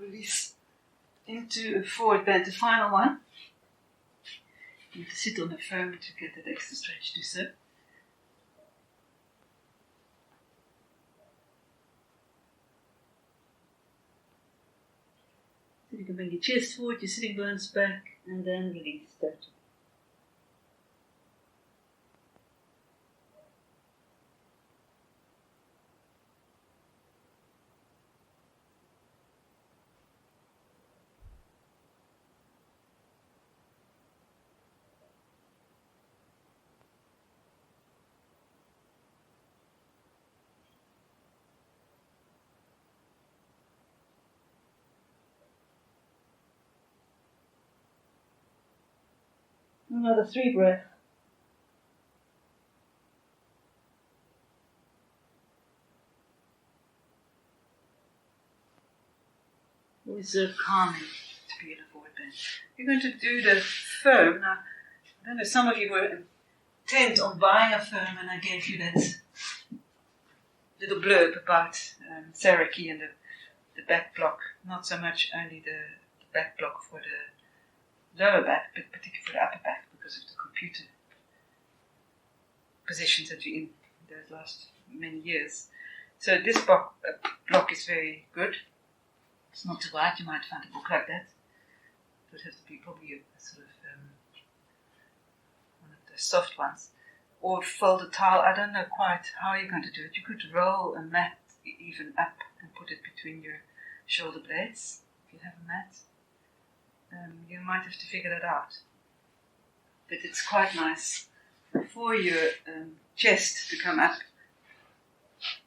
Release into a forward bend, the final one. You need to sit on the foam to get that extra stretch to so. You can bring your chest forward, your sitting bones back, and then release that. Another 3 breaths. It's calming to be in a forward bend. You're going to do the foam. Now, I don't know, some of you were intent on buying a foam, and I gave you that little blurb about Saraki and the back block. Not so much only the back block for the lower back, but particularly for the upper back, because of the computer positions that you're in those last many years. So this block is very good. It's not too wide. You might find a book like that. It would have to be probably a sort of one of the soft ones. Or fold a towel. I don't know quite how you're going to do it. You could roll a mat even up and put it between your shoulder blades, if you have a mat. You might have to figure that out. But it's quite nice for your chest to come up,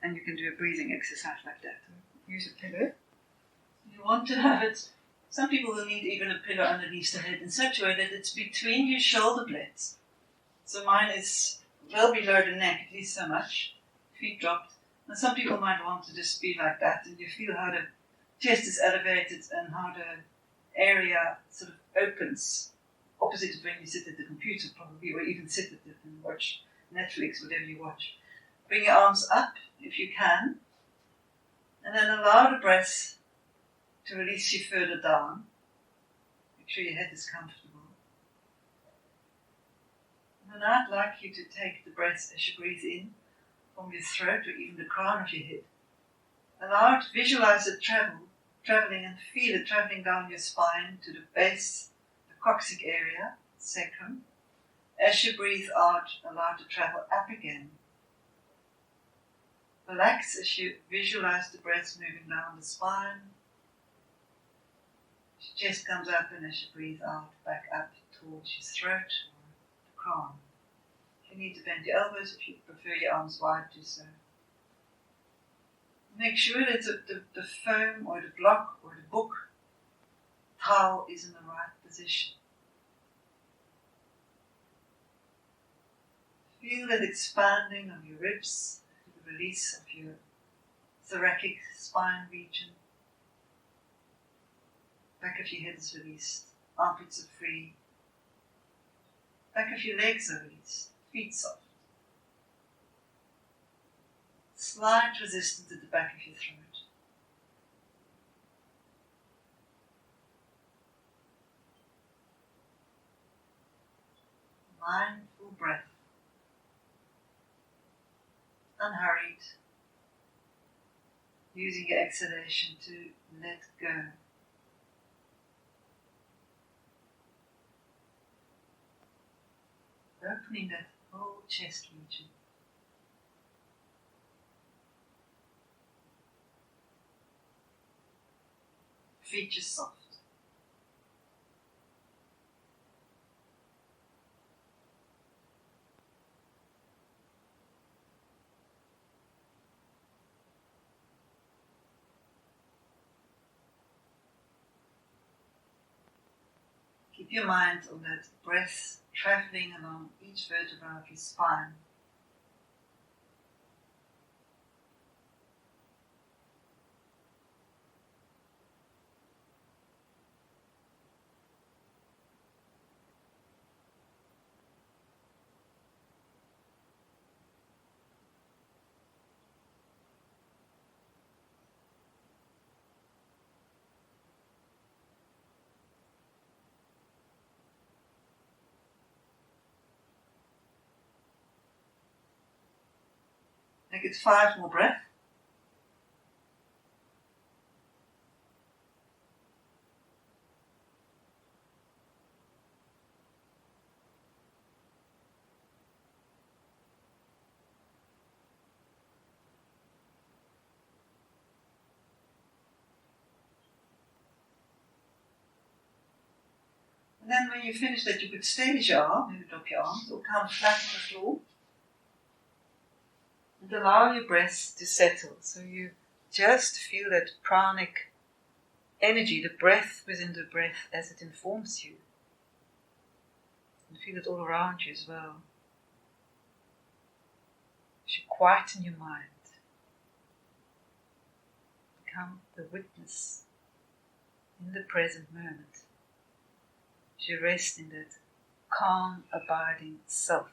and you can do a breathing exercise like that. Use a pillow. You want to have it, some people will need even a pillow underneath the head in such a way that it's between your shoulder blades. So mine is well below the neck, at least so much, feet dropped. And some people might want to just be like that, and you feel how the chest is elevated and how the area sort of opens, opposite of when you sit at the computer probably, or even sit at it and watch Netflix, whatever you watch. Bring your arms up if you can, and then allow the breath to release you further down. Make sure your head is comfortable. And then I'd like you to take the breath as you breathe in from your throat or even the crown of your head. Allow it, visualize it traveling and feel it traveling down your spine to the base, the coccyx area, sacrum. As you breathe out, allow it to travel up again. Relax as you visualize the breath moving down the spine. Your chest comes up, and as you breathe out, back up towards your throat or the crown. If you need to bend your elbows, if you prefer your arms wide, do so. Make sure that the foam or the block or the book towel is in the right position. Feel that expanding of your ribs, the release of your thoracic spine region. Back of your head is released, armpits are free. Back of your legs are released, feet soft. Slight resistance at the back of your throat. Mindful breath. Unhurried. Using your exhalation to let go. Opening that whole chest region. Feet soft. Keep your mind on that breath traveling along each vertebra of your spine. Make it 5 more breaths. And then when you finish that, you could stay with your arm, maybe drop your arms, or come flat on the floor. And allow your breath to settle. So you just feel that pranic energy, the breath within the breath as it informs you. And feel it all around you as well. As you quieten your mind, become the witness in the present moment. As you rest in that calm, abiding self.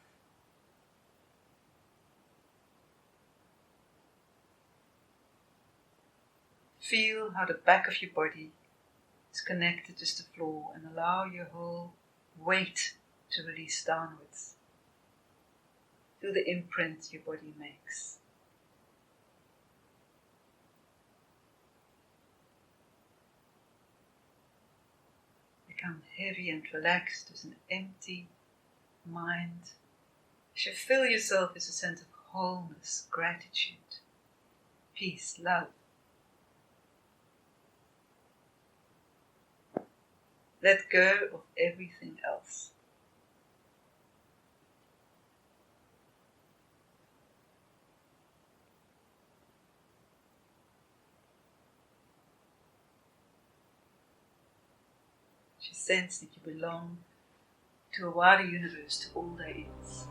Feel how the back of your body is connected to the floor and allow your whole weight to release downwards. Feel the imprint your body makes. Become heavy and relaxed with an empty mind. As you fill yourself with a sense of wholeness, gratitude, peace, love. Let go of everything else. You sense that you belong to a wider universe, to all there is.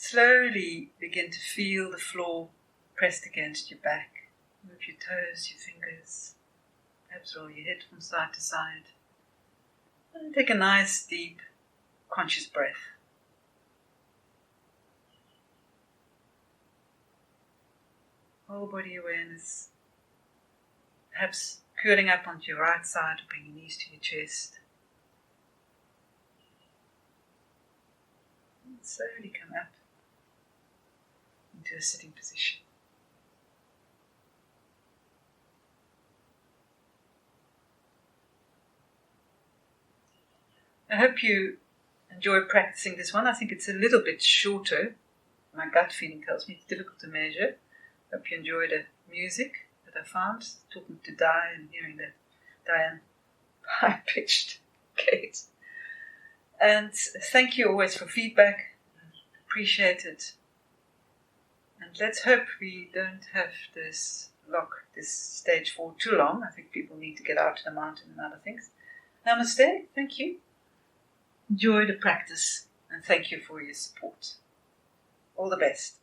slowly begin to feel the floor pressed against your back. Move your toes, your fingers, perhaps roll your head from side to side. And take a nice, deep, conscious breath. Whole body awareness. Perhaps curling up onto your right side, bring your knees to your chest. And slowly come up into a sitting position. I hope you enjoy practicing this one. I think it's a little bit shorter. My gut feeling tells me it's difficult to measure. Hope you enjoy the music that I found, talking to Di and hearing the Diane high-pitched gate. And thank you always for feedback. Appreciate it. And let's hope we don't have this stage 4 too long. I think people need to get out to the mountain and other things. Namaste. Thank you. Enjoy the practice and thank you for your support. All the best.